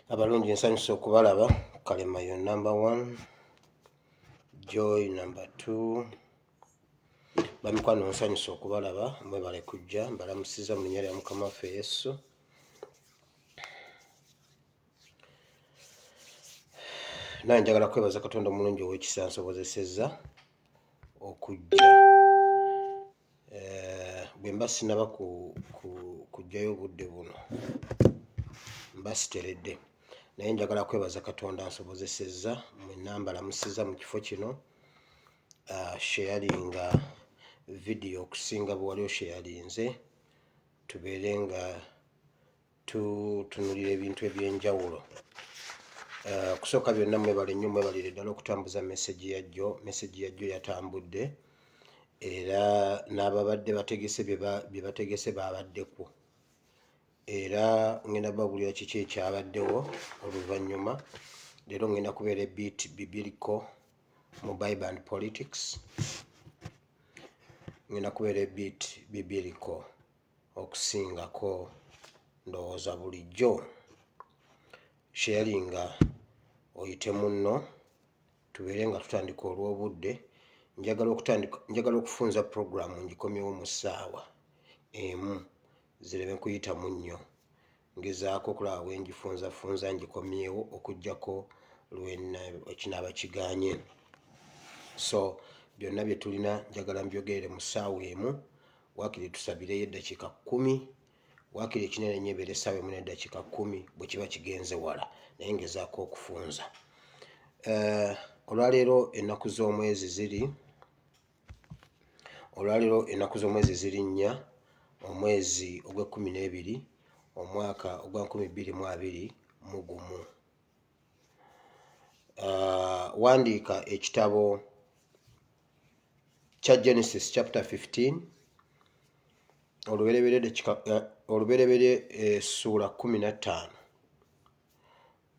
Abalungi nsanyusa okubalaba. Kalemayo number 1, Joy number 2. Bamikwano nsanyusa okubalaba, mwebale kujja, mbalamusiza mu linnya lya Mukama waffe Yesu. Naye njagala kwebaza Katonda omulungi ow'ekisa ansobozesezza okujja. Bwe mba sinaba kujjayo obudde buno mba siteredde, naye njagala kwebaza Katonda ansobozesezza mwenna mbalamusiza mu kifo kino. Sharinga video okusinga bwe wali osharinze, tubeere nga tutunulira ebintu eby'enjawulo. Kusooka byonna mwebale nnyo, mwebalire ddala okutambuza message yajjo yatambudde, era n'ababadde bategese bye bategese babaddeko, era ngenda babulira kiki ekyabaddewo oluvannyuma. Leero ngenda kubeera beat biblical mu Bible and Politics. Ngenda kubeera beat biblical okusingako ndowooza bulijjo. Sharinga oyite munno, tubeere nga tutandika olw'obudde. Njagala okufunza program ngikomyewo mu ssaawa emu, zireme kuyitamu nnyo. Ngezaako okulaba bwe ngifunza ngikomyewo okuggyako kinaaba kiganye. So byonna bye tulina njagala mbyogerere mu ssaawa emu, waakiri tusabireyo eddakiika 10, waakiri ekinene nnyo ebeera essaawa emu n'eddakiika 10 bwe kiba kigenze wala, naye ngezaako okufunza. Olwaleero ennaku z'omwezi ziri 4, omwezi ogw'E12, omwaka ogwa 2021. Wandiika ekitabo kya Genesis chapter 15 olubereberye ssuula 15,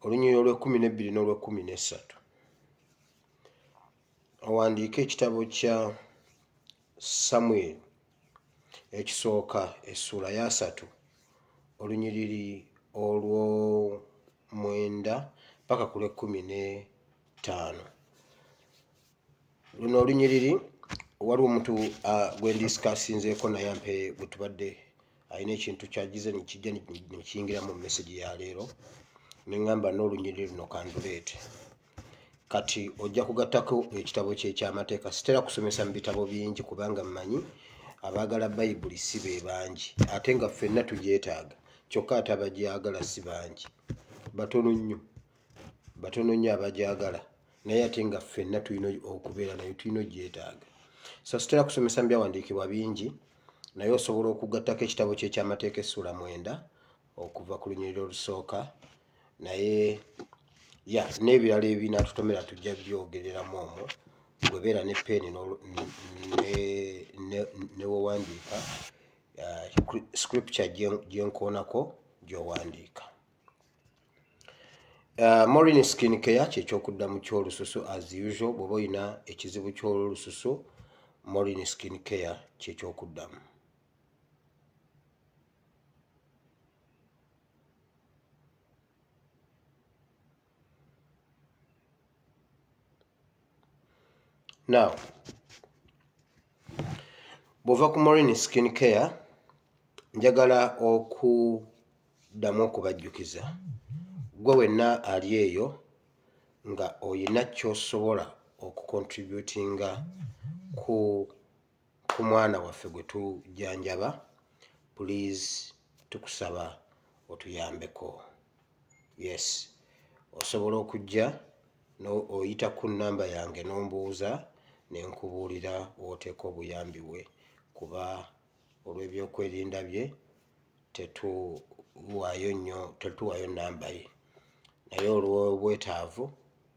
olunyiriri olw'12 n'olw'13. Owandiike ekitabo kya Samuel ekisooka essuula ya 3 olunyiriri olw'9 paka ku lw'15. Luno olunyiriri waliwo omuntu gwe ndisikasinzeeko naye ampe bwe tubadde alina ekintu kyagize nekijja nekiyingira mu message ya leero, neŋŋamba n'olunyiriri luno kanduleete. Kati ojja kugattako ekitabo kye eky'amateeka. Sitera kusomesa mu bitabo bingi kubanga mmanyi abaagala Bayibuli si be bangi, ate nga ffenna tugyetaaga, kyokka ate abagyagala si bangi, batono nnyo abagyagala, naye ate nga ffenna tulina okubeera nayo, tulina ogyetaaga. So sitera kusomesa mu byawandiikibwa bingi, naye osobola okugattako ekitabo kye eky'amateeka essuula 9 okuva ku lunyiriri olusooka, naye n'ebirala ebinaatutomera tujja byogereramu omwo. Bwebeera ne peeni ne wewandiika scripture gyenkoonako gy'owandiika. Maureen Skin Care kyekyokuddamu ky'olususu as usual. Bw'oba olina ekizibu ky'olususu, Maureen Skin Care kyekyokuddamu. Now, bw'ova ku Maureen Skin Care, njagala okuddamu okubajjukiza gwe wenna ali eyo nga oyina ky'osobola okukontributinga ku mwana waffe gwe tujjanjaba, please tukusaba otuyambeko. Yes, osobola okujja oyita ku nnamba yange n'ombuuza ne nkubuulira w'oteeka obuyambi bwe, kuba olw'ebyokwerinda bye waayo nnyo tetuwaayo namba ye naye olw'obwetaavu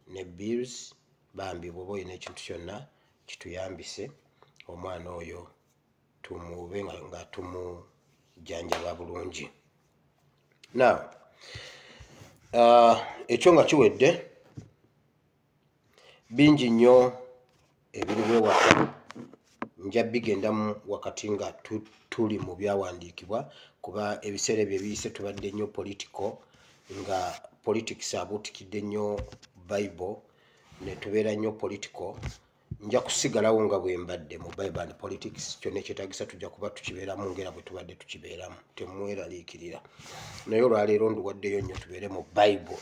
ne bills bambi bw'oba olina ekintu kyonna kituyambise omwana oyo tumube nga tumujjanjaba bulungi. Now ekyo nga kiwedde bingi nnyo ebiriwo ewaka nja bigendamu wakati nga tuli mu byawandiikibwa kuba ebiseera ebyo ebiyise tubadde nnyo political nga politics abuutikidde nnyo Bible ne tubeera nnyo political. Nja kusigalawo nga bwe mbadde mu Bible and politics kyonna ekyetaagisa tujja kuba tukibeeramu ngera bwe tubadde tukibeeramu temweraliikirira naye olwaleero nduwaddeyo nnyo tubeere mu Bible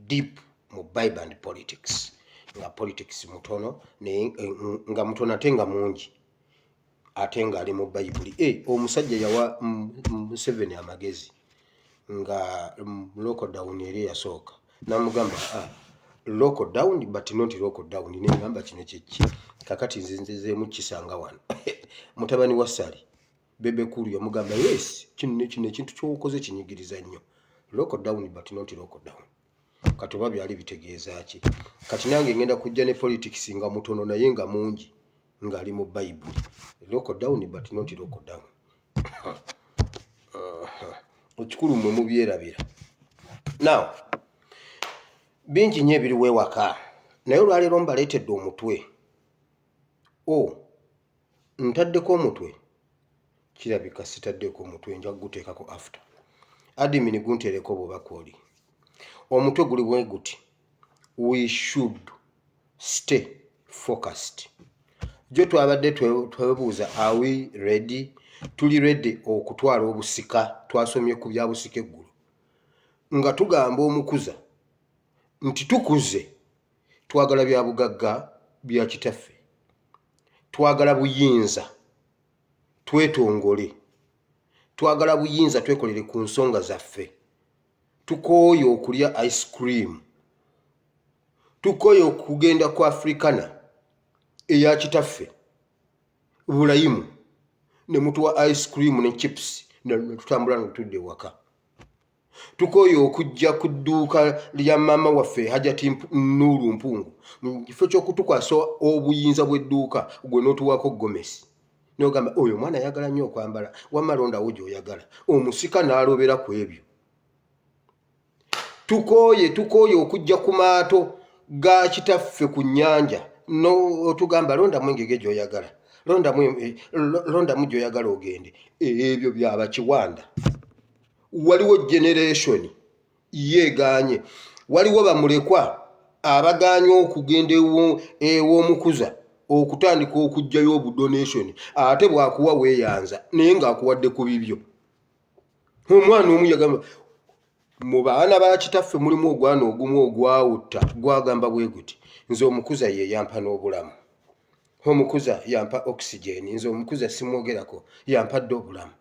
deep mu Bible and politics nga politics mutono naye nga mutono ate nga mungi ate nga ali mu Bible. Omusajja yawa Museveni amagezi nga lockdown eri yasooka namugamba lockdown but not lockdown nengamba kino kyeki kakati nzenzezeemu kisanga wano mutabani wa Sali bebe kulu yamugamba yes kino ekintu ky'okoze kinyigiriza nnyo lockdown but not lockdown kati oba byali bitegeeza ki kati nange ngenda kujja ne politics nga mutono naye nga mungi nga ali mu Bible lockdown but not lockdown ekikulu mwe mubyerabira. Now bingi nnyo ebiriwo ewaka naye olwaleero mbaleetedde omutwe ntaddeko omutwe kirabika sitaddeko omutwe nja kuguteekako after admin gunteereko bw'obaka oli omutwe guli bwe guti we should stay focused. Jo twabadde twebuuza are we ready tuli ready okutwala obusika twasomye ku bya busika eggulu nga tugamba omukuza nti tukuze twagala bya bugagga bya kitaffe twagala buyinza twetongole twagala buyinza twekolere ku nsonga zaffe tukooye okulya ice cream tukooye okugenda ku Africana eya kitaffe bulayimu ne mutuwa ice cream ne chips ne tutambula ne tudde waka tukooye okujja ku dduuka lya mama waffe Hajati Nuru Mpungu mu kifo ky'okutukwasa obuyinza bw'edduuka gwe n'otuwako Gomesi n'ogamba oyo mwana ayagala nnyo okwambala wamalondawo gy'oyagala omusika n'alobera ku ebyo tukooye okujja ku maato ga kitaffe ku nnyanja n'otugamba londamu engege gy'oyagala londamu gy'oyagala ogende ebyo byaba kiwanda. Waliwo generation yeeganye waliwo bamulekwa abaganye okugenda ew'omukuza okutandika okujjayo obudonation ate bwakuwa weeyanza naye ng'akuwadde ku bibyo. Omwana omu yagamba mu baana ba kitaffe mulimu ogwana ogumu ogwawutta gwagamba bwe guti nze omukuza ye yampa n'obulamu omukuza yampa oxygen nze omukuza simwogerako yampadde obulamu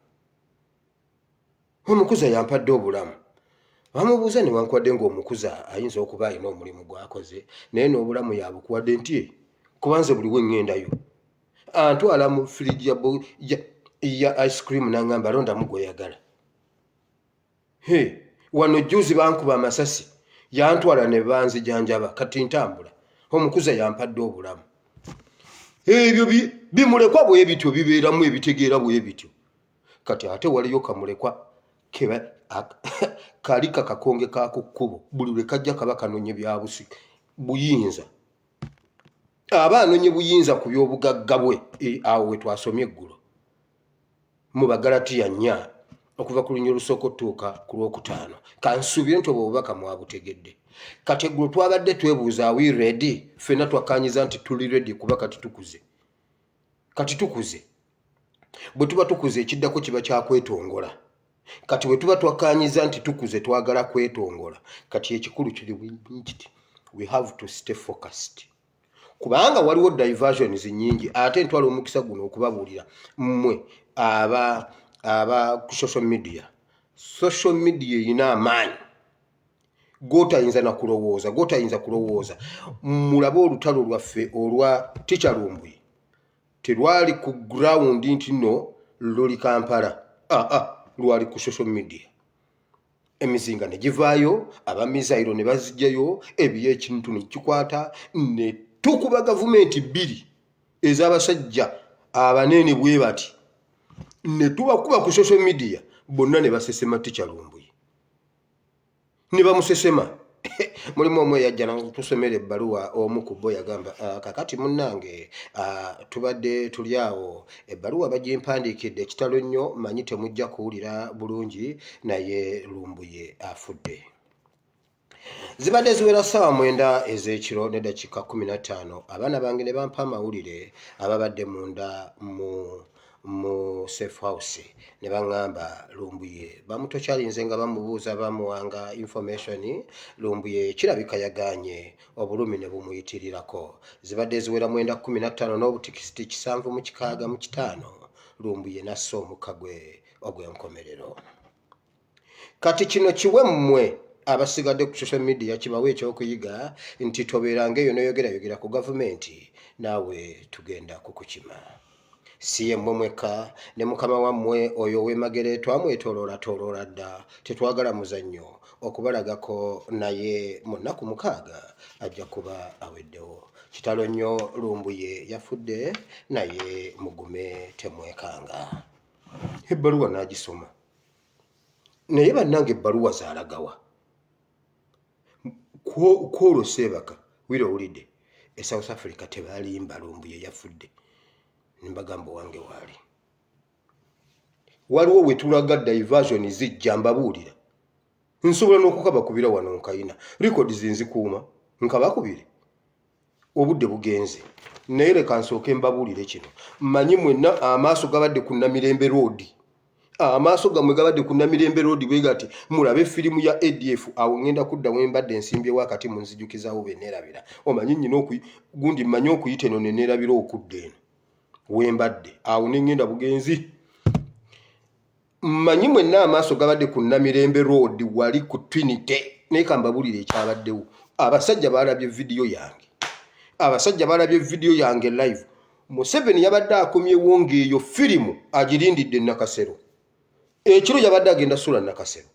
omukuza yampadde obulamu. Bamubuuza ne wankwadde ng'omukuza ayinza okuba alina omulimu gwakoze naye n'obulamu yabukuwadde nti kubanze buli wengendayo antwala mu fridge ya ice cream n'angamba londamu gw'oyagala. Wano juzi bankuba amasasi yantwala ne banzijanjaba kati ntambula omukuza yampadde obulamu. Ebyo bimulekwa bwe bityo bibeeramu ebitegeera bwe bityo. Kati ate waliyo kamulekwa keba kali kakakonge kako kkubo buli lwe kajja kaba kanonye bya busika buyinza aba anonye buyinza ku by'obugagga bwe awo we twasomye eggulo mu Bagalatiya 4 okuva ku lunyiri olusooka otuuka ku lwokutaano. Kansuubire nti obwo obubaka mwabutegedde. Kati eggulo twabadde twebuuza are we ready ffenna twakkaanyiza nti tuli ready kuba kati tukuze bwe tuba tukuze ekiddako kiba kyakwetongole. Kati bwe tuba twakkaanyiza nti tukuze twagala kwetongole kati ekikulu kiri nti we have to stay focused kubanga waliwo diversions nyingi ate ntwala omukisa guno okubabuulira mmwe aba ku social media erina amaanyi gotayinza na kulowooza mulabe olutalo lwaffe olwa Teacher Lumbuye terwali ku ground nti no luli Kampala lwali ku social media emizinga ne givaayo abamizairo ne bazijjayo ebiyo ekintu ne kikwata ne tukuba gavumenti bbiri ez'abasajja abanene bwe bati ne tubakuba ku social media bonna ne basesema Teacher Lumbuye ne bamusesema mulimu omwe yajja tusomera ebbaluwa omu ku bo yagamba kakati munnange tubadde tuli awo ebbaluwa bagimpandiikidde ekitalo nnyo manyi temujja kuwulira bulungi naye Lumbuye afudde. Zibadde ziwera ssaawa 9 ez'ekiro n'eddakiika 15 abaana bange ne bampa amawulire ababadde munda mu safe house ne baŋŋamba Lumbuye bamutokyalinze nga bamubuuza bamuwanga information Lumbuye kirabika yagaanye obulumi ne bumuyitirirako. Zibadde ziwera 9:15 n'obutikisiti 7:65 Lumbuye nassa omukka gwe ogw'enkomerero. Kati kino kiwe mmwe abasigadde ku social media kibawe ekyokuyiga nti tobeeranga eyo n'oyogerayogera ku gavumenti naawe tugenda kukukima. Si yemmwe mwekka ne mukama wammwe oyo ow'emagere twamwetooloola dda tetwagala muzannyo okubalagako naye mu nnaku 6 ajja kuba aweddewo. Kitalo nnyo Lumbuye yafudde naye mugume temwekanga. Ebbaluwa n'agisoma naye bannange ebbaluwa zaalagawa kwolwo Seebaka wira owulidde e South Africa tebalimba Lumbuye yafudde nimbagamba wange waali waliwo wetulaga diversion zijja mbabuulira nsobola n'okukaba kubira wano nkayina records nzikuuma nkabakubire obudde bugenze naye leka nsooke mbabuulire kino mmanyi mwenna amaaso gabadde ku Namirembe Road amaaso gammwe gabadde ku Namirembe Road bwe gati mulabe firimu ya ADF awo ngenda kudda wembadde ensimbye wakati munzijukizaawo be neerabira omanyi nnyina gundi mmanyi okuyita eno ne neerabira okudda eno wembadde awo nengenda bugenzi mmanyi mwenna amaaso gabadde ku Namirembe Road wali ku Trinity naye kambabulire ekyabaddewo abasajja balabye video yange live Museveni yabadde akomyewo ng'eyo firimu agirindidde Nakasero ekiro yabadde agenda sula Nakasero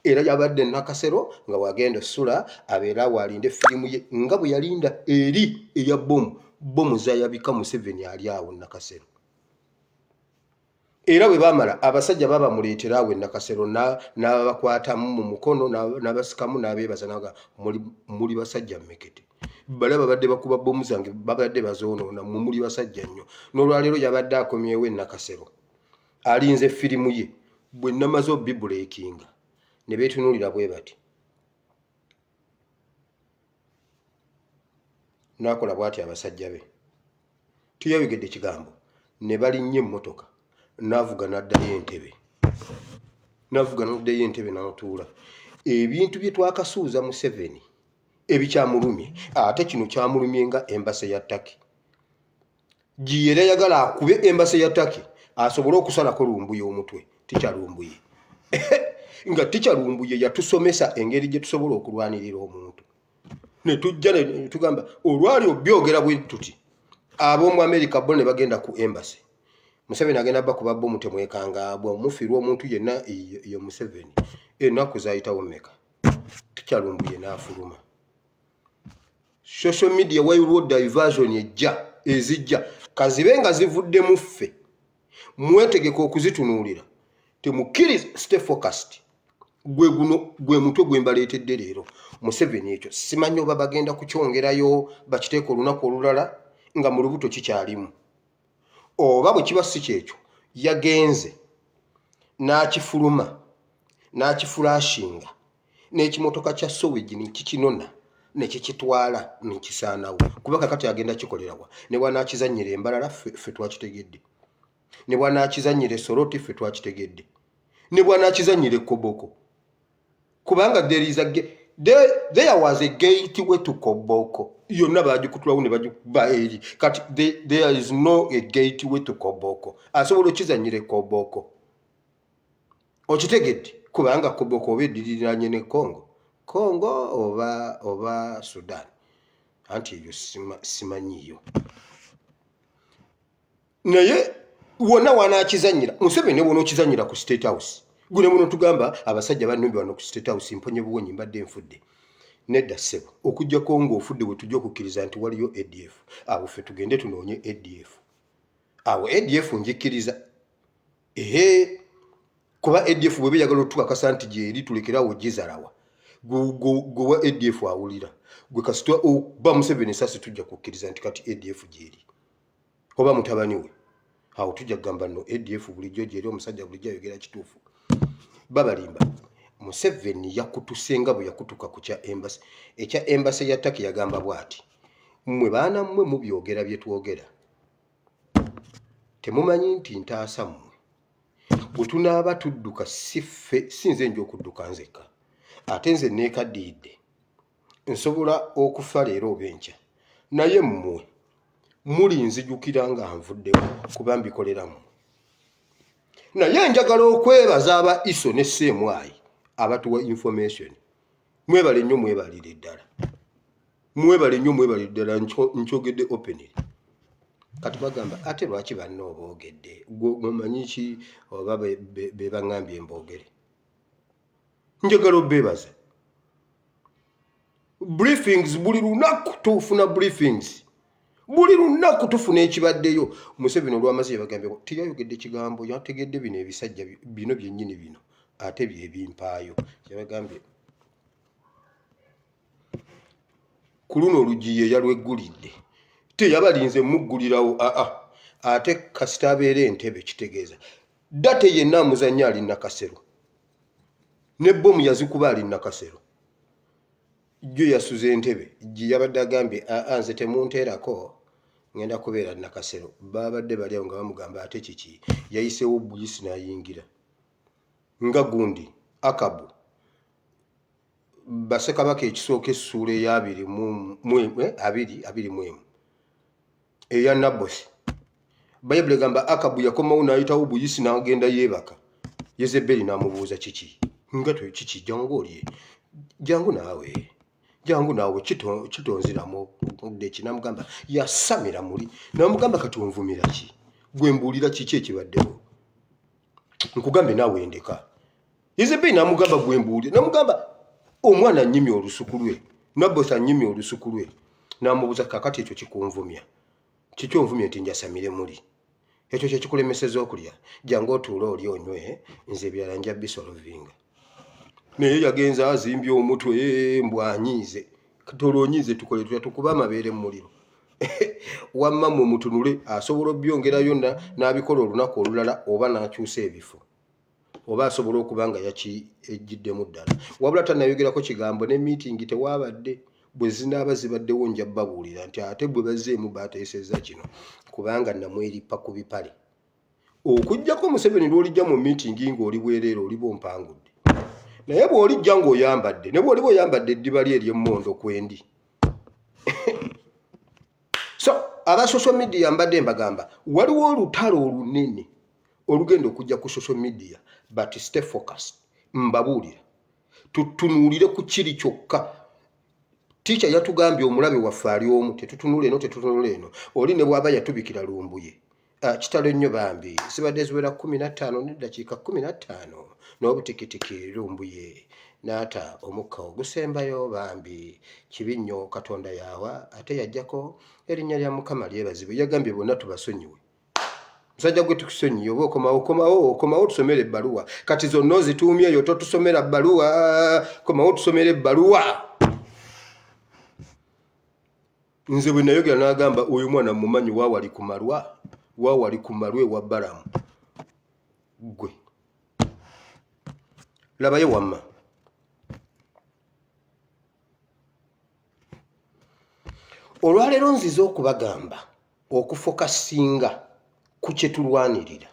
era yabadde Nakasero nga wagenda sula abeera walinde firimu ye nga bwe yalinda eri eya bomu zayabika Museveni ali awo Nakasero era bwe bamala abasajja baba muleetera awo Nakasero n'abakwatamu mu mukono n'abasikamu n'abeebaza naga muli basajja mmekete balaba badde bakuba bomu zange babadde bazoonoona muli basajja nnyo n'olwaleero yabadde akomyewo Nakasero alinze firimu ye bwe namaze obibuleekinga ne beetunuulira bwe bati nakola bwati abasajja be tuyabigedde kigambo ne balinnye emmotoka navuga n'addayo entebe n'atuula ebintu bye twakasuuza Museveni ebikyamulumye ate kino kyamulumye nga embase ya Turkey giyera yagala akube embase ya Turkey asobole okusalako Lumbuye omutwe Teacher Lumbuye nga Teacher Lumbuye yatusomesa engeri gye tusobola okulwanirira omuntu ne tujja ne tugamba olwali obyogera bwe tuti ab'omu America bo ne bagenda ku embassy Museveni agenda bakuba bomu temwekanga bwe mufiirwa omuntu yenna ye Museveni ennaku zayitawo mmeka Teacher Lumbuye n'afuluma. Social media waliwo diversion ezijja kazibe nga zivudde mu ffe mwetegeka okuzitunuulira temukkiriza stay focused gwe mutwe gwe mbaleetedde leero Museveni ekyo simanyi oba bagenda kukyongerayo bakiteeka olunaku olulala nga mu lubuto kikyalimu oba bwe kiba si kyekyo yagenze n'akifuluma n'akifulashinga n'ekimotoka kya Sowage kikinona nekikitwala nekisaanawo kuba kakati agenda kikolerawa ne bwanaakizannyira embalala ffe twakitegedde ne bwanaakizannyira Soroti ffe twakitegedde ne bwanaakizannyira Koboko kubanga there was a gate way to Koboko yonna bagikutulawo ne bagikuba eri kati there is no a gate way to Koboko asobola okizannyira Koboko okitegedde kubanga Koboko oba eddiriranye ne Congo oba Sudan anti ebyo simanyiyo naye wonna wanaakizannyira Museveni wona okizannyira ku State House gune muno tugamba abasajja bannombe wano ku State House mponye buwonyi mbadde nfudde nedda ssebo okujjako ng'ofudde bwe tujja okukkiriza nti waliyo ADF awo ffe tugende tunoonye ADF awo ADF njikkiriza kuba ADF bwe beeyagala otukakasa nti gyeri tulekerawo gizalawa gwe wa ADF awulira gwe kasitwa oba Museveni sasi tujja kukkiriza nti kati ADF gyeri oba mutabani we awo tujja kugamba no ADF bulijjo gyeri omusajja bulijjo ayogera kituufu babalimba Museveni yakutusenga bwe yakutuka ku kya embassy ekya embassy ya Turkey yagamba bwati mmwe baana mmwe mubyogera bye twogera temumanyi nti ntaasa mmwe bwe tunaaba tudduka siffe sinze nja okudduka nzekka ate nze neekaddiidde nsobola okufa leero oba enkya naye mmwe muli nzijukira nga nvuddewo kuba mbikoleramu naye njagala okwebaza aba ISO ne Ssemwayi abatuwa information mwebale nnyo mwebalire ddala mwebale nnyo mwebalire ddala nkyogedde openly kati bagamba ate lwaki banna oboogedde mumanyi ki oba be baŋŋambye mboogere njagala obeebaza briefings buli lunaku tufuna briefings buli lunaku tufuna ekibaddeyo Museveni olw'amaze yabagambye teyayogedde kigambo yategedde bino ebisajja bino byennyini bino ate byebimpaayo yabagambye ku luno olugiye yalweggulidde teyabalinze muggulirawo ate kasita abeera entebe kitegeeza date yenna amuzannya ali Nakasero ne bomu yazikuba ali Nakasero jjo yasuze entebe gye yabadde agambye nze temunteerako ngenda kubeera Nakasero babadde bali awo nga bamugamba ate kiki yayiseewo buyisi n'ayingira nga gundi Akabu Bassekabaka ekisooka essuula eya 21 eya Nabosi Bayibuli egamba Akabu yakomawo n'ayitawo buyisi n'agenda yeebaka Yezeberi n'amubuuza kiki nga kiki jangu naawe kitonziramu eki namugamba yasamira muli namugamba kati onvumira ki gwe mbuulira kiki ekibaddewo nkugambe naawe ndeka Yezeberi namugamba gwe mbuulira namugamba omwana nnyimye olusuku lwe Nabosi annyimye olusuku lwe namubuuza kakati ekyo kikunvumya kiki onvumye nti njasamire muli ekyo kyekikulemeseza okulya jangu otuule oli onywe nze ebirala nja bisolovinga naye yagenza azimbye omutwe mbwanyiize tolonyiize tukole tutya tukuba amabeere mu muliro wamma mu mutunule asobola obyongerayo n'abikola olunaku olulala oba n'akyusa ebifo oba asobola okuba nga yakiejjiddemu ddala wabula tannayogerako kigambo ne miitingi tewaabadde bwe zinaaba zibaddewo nja babuulira nti ate bwe bazzeemu baateesezza kino kubanga namwerippa ku bipale okuggyako Museveni lw'olijja mu miitingi ng'oli bwereere oliba ompangudde naye bw'olijja ng'oyambadde ne bw'oliba oyambadde eddiba lye ery'emmondo kwendi so aba social media mbadde mbagamba waliwo olutalo olunene olugenda okujja ku social media but stay focused mbabuulira tutunuulire ku kiri kyokka Ticha yatugambye omulabe waffe ali omu tetutunula eno oli ne bw'aba yatubikira lumbuye kitalo nnyo bambi sibadde ziwera 15 n'eddakiika 15 n'obutikitiki lumbuye n'ata omukka ogusembayo bambi kibi nnyo Katonda yawa ate yajjako erinnya lya Mukama lyebazibwe yagambye bonna tubasonyiwe musajja gwe tukusonyiye oba okomawo tusomere ebbaluwa kati zonna ozituumye eyo totusomera bbaluwa komawo tusomere ebbaluwa nze bwe nayogera n'agamba oyo mwana mumanyi waawali ku malwa ewa Balamu gwe labayo wamma olwaleero nzize okubagamba okufokasinga ku kye tulwanirira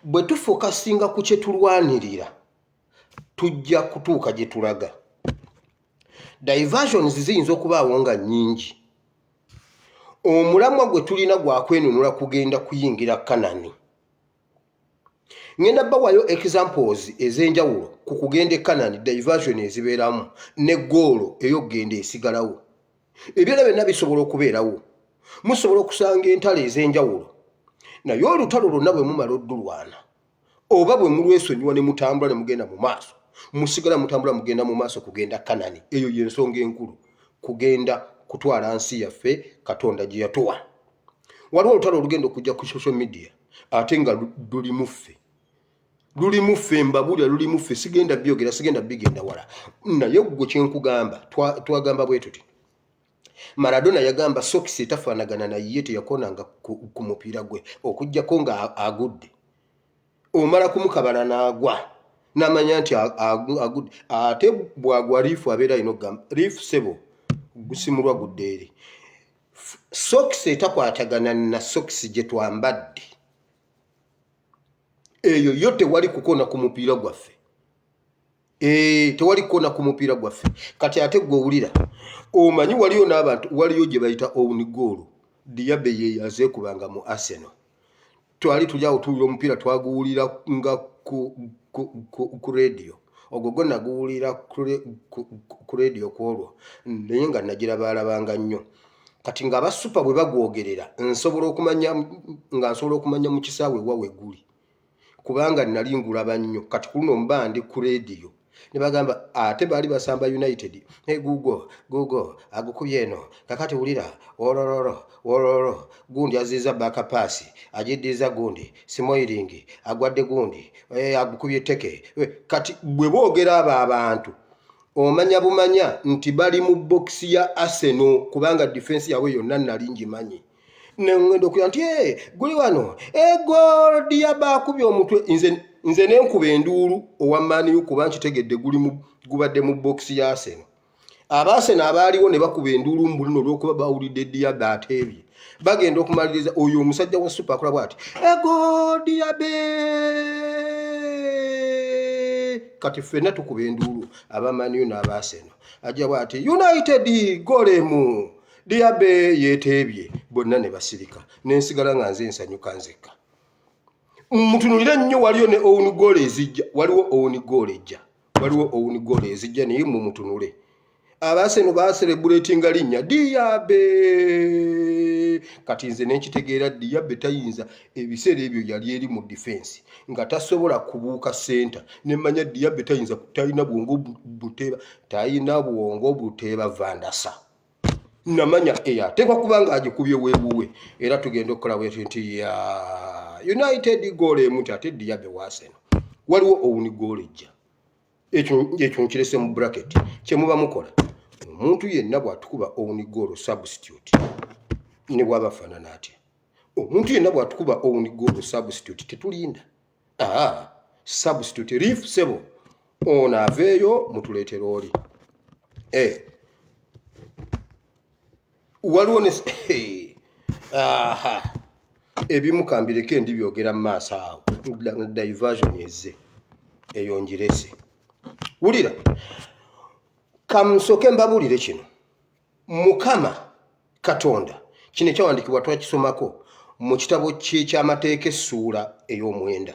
bwe tufokasinga ku kye tulwanirira tujja kutuuka gye tulaga diversions ziyinza okubaawo nga nnyingi omulamwa gwe tulina gwakwenunula kugenda kuyingira Kanani ngenda bawayo examples ez'enjawulo ku kugenda Kanani diversion ezibeeramu ne goolo ey'okugenda esigalawo ebyala byonna bisobola okubeerawo musobola okusanga entalo ez'enjawulo naye olutalo lwonna bwe mumala oddulwana oba bwe mulwesonyiwa ne mutambula ne mugenda mu maaso musigala mutambula mugenda mu maaso kugenda Kanani. Eyo y'ensonga enkulu, kugenda kutwala nsi yaffe Katonda gye yatuwa. Waliwo olutalo olugenda okujja ku social media ate nga luli muffe mbabulira luli muffe, sigenda byogera sigenda bigenda wala. Naye gwe kyenkugamba twagamba bwe tuti Maradona yagamba sokisi etafaanagana naye teyakonanga ku mupiira gwe okujjako nga agudde. Omala kumukabala n'agwa n'amanya nti agudde. Ate bwagwa Liifu abeera alina okugamba Liifu sebo gusimulwa gudde eri. Sokisi etakwatagana na sokisi gye twambadde eyo yo tewali kukona ku mupiira gwaffe. Tewali kukona ku mupiira gwaffe. Kati ate gw'owulira omanyi waliyo n'abantu waliyo gye bayita own goal. Diabe ye yazeekubanga mu Arsenal. Twali tujyawo tuwulira omupiira twaguwulira nga ku radio. Ogwo gwe naguwulira ku radio kwolwo naye nga nagirabalabanga nnyo. Kati nga abasupa bwe bagwogerera nsobola okumanya mu kisaawe wawe guli kubanga nali ngulaba nnyo. Kati kuno mba ndi ku radio ne bagamba ate baali basamba United. Hey Google agukubye eno kakati wulira ololo gundi aziza bakapasi ajiddiza gundi simoiringi agwadde gundi agukubye teke. Kati bwe boogera abo abantu omanya bumanya nti bali mu box ya Arsenal kubanga defense yawe yonna nali ngimanyi. Nengendo kuya nti guli wano goal Diaba akubye omutwe nze nenkuba enduulu owamani kuba nkitegedde gubadde mu box ya Arsenal. Arsenal abaaliwo ne bakuba enduulu mbulino olw'okuba bawulidde Diaba ateebye. Bagenda okumaliriza oyo omusajja wa super akola bw'ati goal Diabe. Kati ffenna tukuba enduulu abamaniyo n'Arsenal ajja bw'ati United golemu Diabe yeteebye bonna ne basirika nensigala nga nze nsanyuka nzekka. Mutunulire nnyo waliyo ne own goal ezijja. Waliwo own goal ezijja naye mu mutunule. Arsenal baaselebratinga linnya Diabe. Kati nze nenkitegeera Diabe tayinza ebiseera ebyo yali eri mu defense nga tasobola kubuuka center. Nemmanya Diabe talina bwongo buteeba Vandasa. Namanya tekwa kubanga agikubye weebuwe era tugenda okukola bwetu nti United goal emuti ate Diabe wa Arsenal. Waliwo own goal ejja. Ekyo nkirese mu bracket kye muba mukola. Omuntu yenna bw'atukuba own goal substitute ne bw'abafaanana atya. Omuntu yenna bw'atukuba own goal substitute tetulinda. Substitute Liifu sebo ono aveeyo mutuleetera oli. Waliwo ne ebimukambireko endi byogera mu maaso awo diversion ezze eyo njirese. Wulira kamusoke mbabulire kino. Mukama Katonda kino ekyawandikibwa twakisomako mu kitabo ky'amateeka essuula ey'omwenda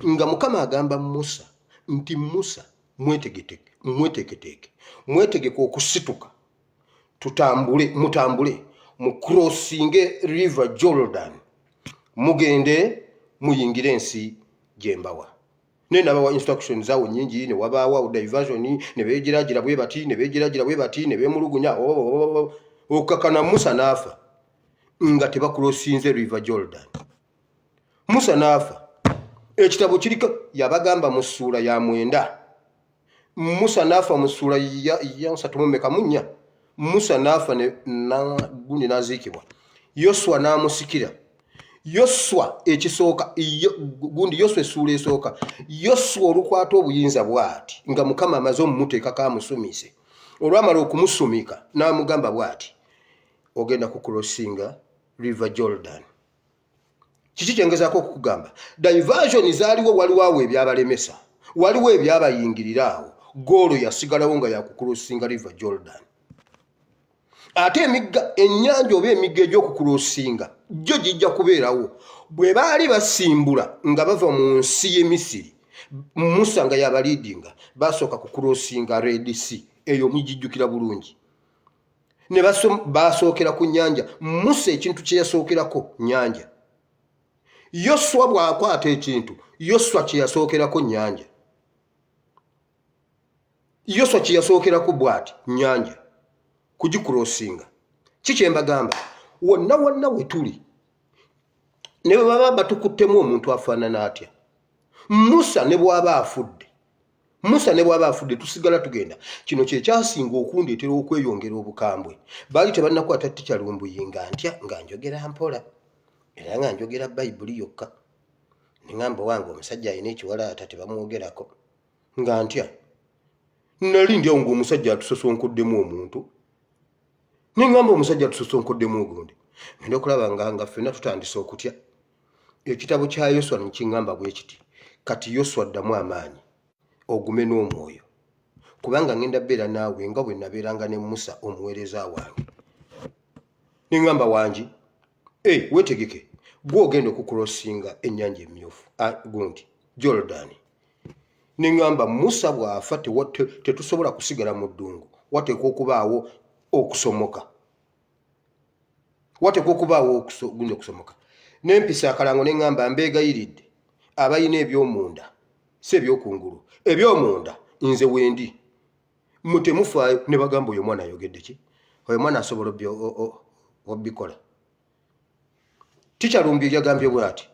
nga Mukama agamba Musa nti Musa mwetegeteeke okusituka mutambule mu crossinge river Jordan mugende muyingire ensi gye mbawa. Nenabawa instructions zawo nyingi ne wabaawo diversion ne beegeragira bwe bati ne beemulugunya okakana Musa n'afa nga tebacrossinze river Jordan. Musa n'afa. Ekitabo kiriko yabagamba mu ssuula ya 9. Musa n'afa mu ssuula ya 3 Musa n'afa gundi n'aziikibwa. Yoswa n'amusikira. Yoswa ekisooka gundi Yoswa essuula esooka. Yoswa olukwata obuyinza bw'ati nga Mukama amaze omumuteekako amusumise. Olwamala okumusumika n'amugamba bw'ati ogenda ku crossinga river Jordan. Kiki kyengezaako okukugamba? Diversion zaaliwo waliwo awo ebyabalemesa. Waliwo ebyabayingirira awo. Goolo yasigalawo nga yakucrossinga river Jordan. Ate ennyanja oba emigga egy'okucrossinga gyo gijja kubeerawo. Bwe baali basimbula nga bava mu nsi y'e Misiri, Musa nga yabaliidinga basooka ku crossinga Red Sea. Eyo mugijjukira bulungi. Ne basookera ku nnyanja. Musa ekintu kye yasookerako nnyanja. Yoswa bw'akwata ekintu Yoswa kye yasookerako nnyanja. Yoswa kye yasookerako bw'ati nnyanja kugikurosinga. Kiki mbagamba wonna we tuli ne baba batukuttemu omuntu afaanana atya. Musa ne bw'aba afudde tusigala tugenda. Kino kye kyasinga okundeetera okweyongera obukambwe. Baali tebannakwata Tikyalumbuye nga njogera mpola era nga njogera Bayibuli yokka. Ne ngamba wange omusajja alina ekiwalaata tebamwogerako nga ntya. Nali ndyawo ng'omusajja atusosonkoddemu omuntu. Ne ngamba omusajja atusosonkoddemu ogundi. Ngenda okulaba nga ffenna tutandise okutya. Ekitabo kya Yoswa ne kingamba bwe kiti. Kati Yoswa ddamu amaanyi ogume n'omwoyo kubanga ngenda beera naawe nga bwe nabeeranga ne Musa omuweereza wange. Ne ngamba wangi weetegeke gwe ogenda okukurosinga ennyanja emmyufu gundi Jordan. Ne ngamba Musa bw'afa tetusobola kusigala mu ddungu. Wateekwa okubaawo okusomoka. Okusomoka. N'empisa akalango ne ngamba mbeegayiridde abayina eby'omunda si eby'okungulu. Eby'omunda nze wendi. Mutemufaayo ne bagamba oyo mwana ayogedde ki? Oyo mwana asobola obikola. Tikyalumbi yagambye bw'ati.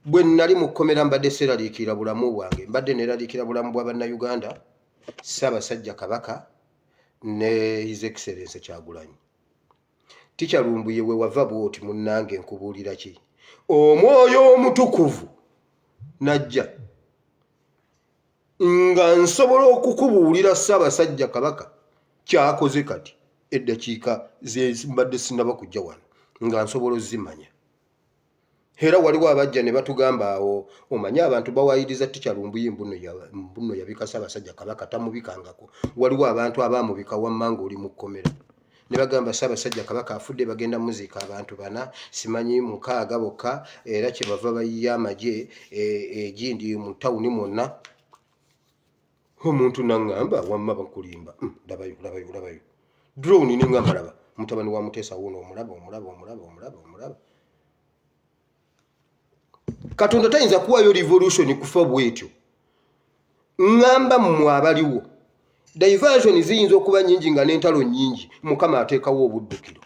Bwe nali mu kkomera mbadde seraliikirira bulamu bwange. Mbadde neraliikirira bulamu bwa bannayuganda, Ssaabasajja Kabaka ne His Excellency Kyagulanyi. Tikyalumbi we wava bw'oti munnange nkubuulira ki? Omwoyo omutukuvu najja nga nsobola okukubuulira Ssaabasajja Kabaka kyakoze kati eddakiika ze mbadde sinnaba kujja wano nga nsobola ozimanya. Era waliwo abajja ne batugamba awo omanyi abantu bawaayiriza Tikyalumbi mbuno yabika Ssaabasajja Kabaka tamubikangako. Waliwo abantu abaamubika wamma ng'oli mu kkomera. Ne bagamba Ssaabasajja Kabaka afudde bagenda muziika abantu 4 simanyi 6 bokka era kye bava bayiya amagye egindi mu tawuni mwonna. Omuntu n'aŋŋamba wamma bakulimba. Labayo. Drone ne ngamba laba mutabani wa Muteesa wuno omulaba. Katonda tayinza kuwaayo revolution kufa bwetyo. Ngamba mmwe abaliwo. Diversion ziyinza okuba nnyingi nga n'entalo nnyingi. Mukama ateekawo obuddukiro.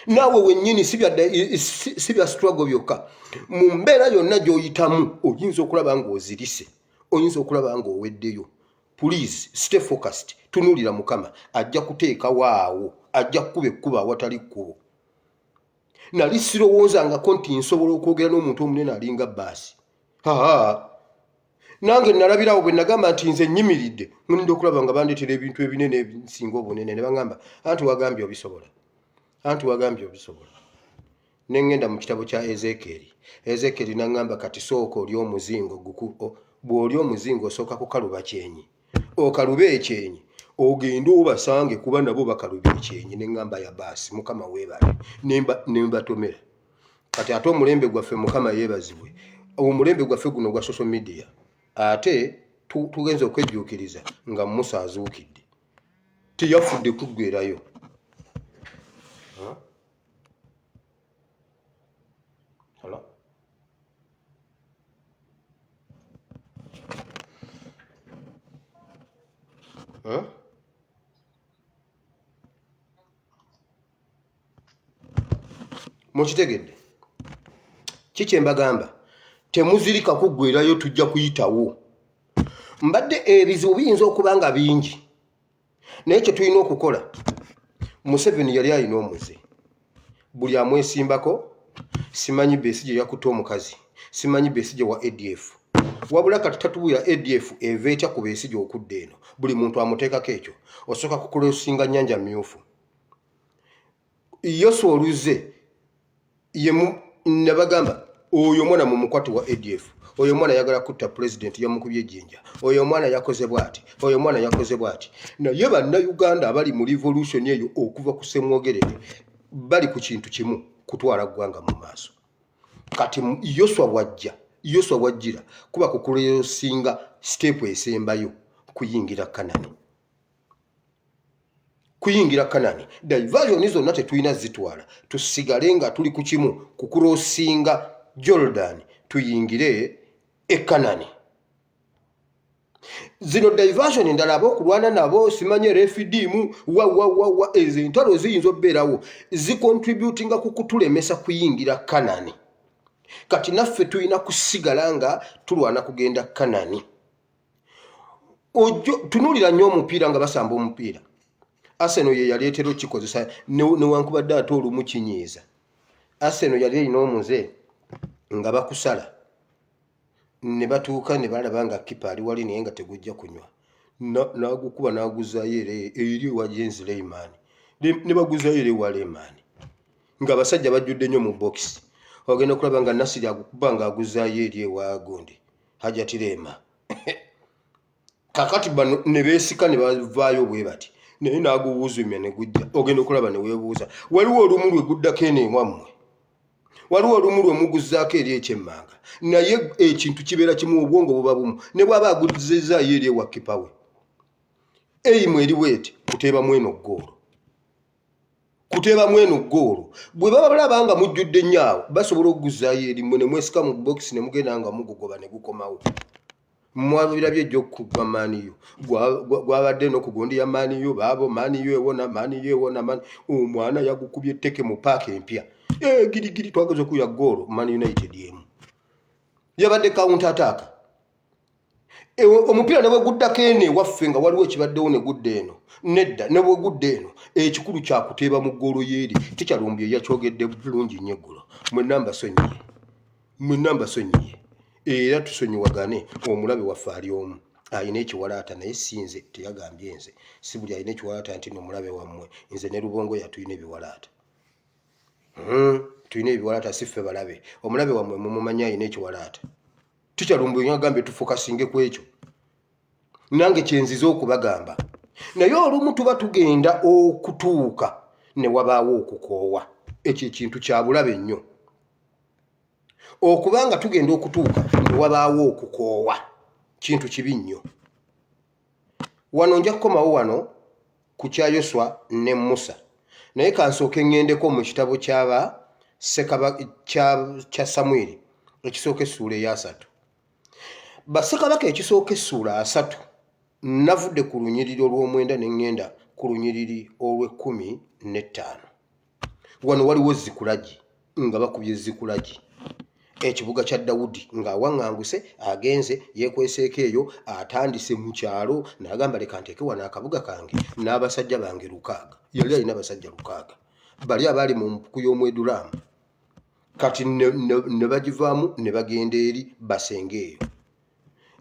Naawe wennyini si bya struggle byokka. Mu mbeera yonna gy'oyitamu oyinza okulaba ng'ozirise. Oyinza okulaba ng'oweddeyo. Please stay focused. Tunuulira Mukama ajja kuteekawo awo. Ajja kukuba ekkubo awatali kkubo. Nali sirowoozangako nti nsobola okwogera n'omuntu omunene alinga baasi. Nange nalabirawo bwe nagamba nti nze nnyimiridde ngenda okulaba nga bandeetera ebintu ebinene ebisinga obunene ne bagamba anti wagambye obisobola. Ne ngenda mu kitabo kya Ezekieri n'angamba kati sooka oli omuzingo bw'oli omuzingo osooka kukaluba kyenyi. Okaluba ekyenyi ogende obasange kuba nabo bakaluba ekyenyi. Ne ngamba ya baasi Mukama weebale ne mbatomera. Kati ate omulembe gwaffe Mukama yeebazibwe. Omulembe gwaffe guno gwa social media ate tugenza okwejjuukiriza nga Musa azuukidde teyafudde kuggwerayo. Mukitegedde kiki mbagamba temuzirika kuggwerayo tujja kuyitawo. Mbadde ebizibu biyinza okuba nga bingi naye kye tulina okukola. Museveni yali alina omuze buli amwesimbako. Simanyi Besigye yakutte omukazi, simanyi Besigye wa ADF, wabula kati tatubuya ADF eva etya ku Besigye okudda eno. Buli muntu amuteekako ekyo. Osooka kukulosinga nnyanja mmyufu. Yoswa oluze ne bagamba oyo mwana mu mukwate wa ADF, oyo mwana yagala kutta president yamukubye ejjinja, oyo mwana yakoze bwati, oyo mwana yakoze bwati. Naye bannayuganda abali mu revolution eyo okuva ku Ssemwogerere bali ku kintu kimu, kutwala ggwanga mu maaso. Kati Yoswa wajjira kuba kukulosinga step esembayo kuyingira Kanani. kuyingira Kanani. Diversion zonna tetulina zitwala, tusigale nga tuli ku kimu kukurosinga Jordan tuyingire Kanani. Zino diversion ndala abokulwana nabo simanye refidimu wa ezo entalo ziyinza obbeerawo zicontributinga ku kutulemesa kuyingira Kanani. Kati naffe tulina kusigala nga tulwana kugenda Kanani. Tunulira nnyo omupiira nga basamba omupiira. Arsenal ye yaleetera okikozesa newankubadde ate olumu kinyiiza. Arsenal yali erina omuze nga bakusala ne batuuka ne balaba nga kipa ali wali naye nga tegujja kunywa. N'agukuba n'aguzaayo eri ewa Jens Lehmann. Ne baguzaayo eri ewa Lehmann. Nga abasajja bajjudde nnyo mu bokisi. Ogenda okulaba nga Nasiri agukuba nga aguzaayo eri ewa gundi. Hajati Lema. Kakati bano ne beesika ne bavaayo bwe bati. Naye n'aguwuuzumya ne gujja. Ogenda okulaba ne weebuuza. Waliwo olumu lwe guddako eno emwammwe. Waliwo olumu lwe muguzzaako eri ekyemmanga. Naye ekintu kibeera kimu obwongo buba bumu. Ne bw'aba aguzzizaayo eri ewa kipa we. Eimu eri bweti kuteeba mweno ggoolo. Kuteeba mweno ggoolo. Bwe baba balaba nga mujjudde nnyo basobola okuguzzaayo eri mmwe ne mwesika mu bokisi ne mugenda nga mugugoba ne gukomawo. Mwabirabye ejjo okuva Maniyo. Gwabadde n'okugundi ya Maniyo baabo Maniyo ewona omwana yagukubye etteke mu paaka empya. Girigiri twageze okuya ggoolo Man United emu. Yabadde counter attack. Omupiira ne bwe guddako eno waffe nga waliwo ekibaddewo ne gudde eno. Nedda ne bwe gudde eno ekikulu kya kuteeba mu ggoolo yeeri tikyalumbye yakyogedde bulungi nnyo eggulo. Mwenna mbasonyiye. Era tusonyiwagane omulabe waffe ali omu. Ayina ekiwalaata naye sinze teyagambye nze. Si buli ayina ekiwalaata nti nomulabe wammwe. Nze ne Lubongo yatuyina ebiwalaata. Tuyina ebiwalaata siffe balabe. Omulabe wammwe mumumanyi ayina ekiwalaata. Tukyalumbye ngambye tufokasinge ku ekyo. Nange kyenziza okubagamba. Naye olumu tuba tugenda okutuuka ne wabaawo okukoowa. Ekyo ekintu kya bulabe nnyo. Okubanga tugenda okutuuka ne wabaawo okukoowa. Kintu kibi nnyo. Wano nja kukomawo wano ku kya Yoswa ne Musa. Naye kansooke ngendeko mu kitabo ky'aba kya Samwiri ekisooka essuula eya 3. Bassekabaka ekisooka essuula 3 navudde ku lunyiriri olw'omwenda ne ngenda ku lunyiriri olw'15. Wano waliwo Zikulagi nga bakubye Zikulagi. Ekibuga kya Dawudi ng'awaŋŋanguse agenze yeekweseeko eyo atandise mu kyalo n'agamba leka nteeke wano akabuga kange n'abasajja bange 600. Yali alina abasajja 600. Bali abaali mu mpuku y'Omwedulaamu. Kati ne bagivaamu ne bagenda eri basenge eyo.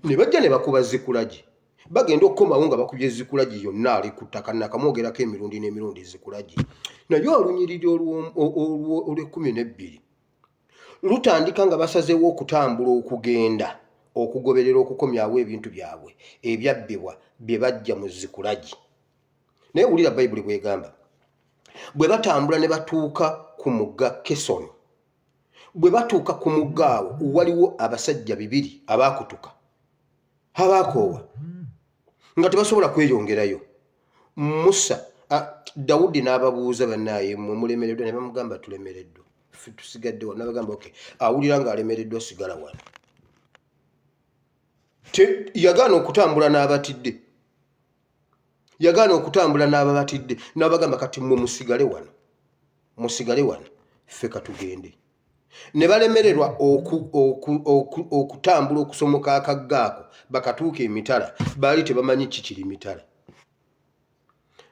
Ne bajja ne bakuba Zikulagi. Bagenda okukomawo nga bakubye Zikulagi yonna ali ku ttaka nakamwogerako emirundi n'emirundi Zikulagi. Naye olunyiriri olw'12 lutandika nga basazeewo okutambula okugenda okugoberera okukomyawo ebintu byabwe ebyabbibwa bye bajja mu Zikulagi. Naye wulira Bayibuli bw'egamba. Bwe batambula ne batuuka ku mugga Kesoni. Bwe batuuka ku mugga awo waliwo abasajja 2 abaakutuka. Abaakoowa. Nga tebasobola kweyongerayo. Musa, Dawudi n'ababuuza bannaye mulemereddwa ne bamugamba tulemereddwa. Tusigadde wano n'abagamba okay. Awulira nga alemereddwa sigala wano. Yagaana okutambula n'abatidde. Yagaana okutambula n'ababatidde n'abagamba kati mmwe musigale wano. Musigale wano. Ffe katugende. Ne balemererwa okutambula okusomoka akagga ako bakatuuka emitala. Baali tebamanyi kikiri mitala.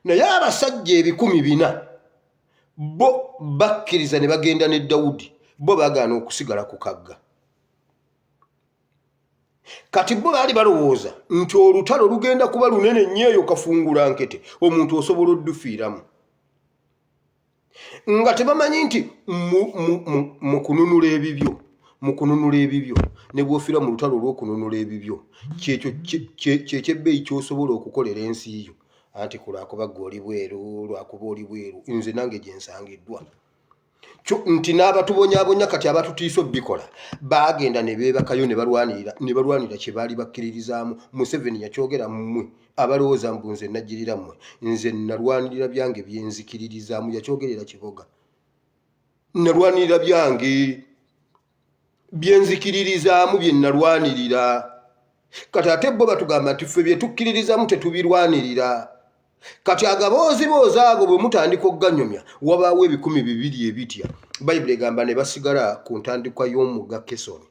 Naye abasajja 400 bo bakkiriza ne bagenda ne Dawudi. Bo bagaana okusigala ku kagga. Kati bo baali balowooza nti olutalo lugenda kuba lunene nnyo eyo kafungula nkete omuntu osobola oddufiiramu. Nga tebamanyi nti mu kununula ebibyo ne bw'ofiira mu lutalo olw'okununula ebibyo ky'ekyebbeeyi ky'osobola okukolera ensi yo. Anti kulwakuba ggwe oli bweru, lwakuba oli bweru, nze nange gye nsangiddwa. nti n'abatubonyaabonya kati abatutiisa bikola bagenda ne beebakayo ne balwanira kye baali bakkiririzaamu. Museveni yakyogera mmwe abalowooza mbu nze najjirira mmwe, nze nalwanirira byange byenzikiririzaamu. Yakyogerera Kiboga, nalwanirira byange byenzikiririzaamu bye nalwanirira. Kati ate bo batugamba nti ffe bye tukkiririzaamu tetubirwanirira. Kati agaboozi abo bwe mutandika okuganyomya wabaawo 200 ebitya. Bayibuli egamba ne basigala ku ntandikwa y'omugga Kesoni.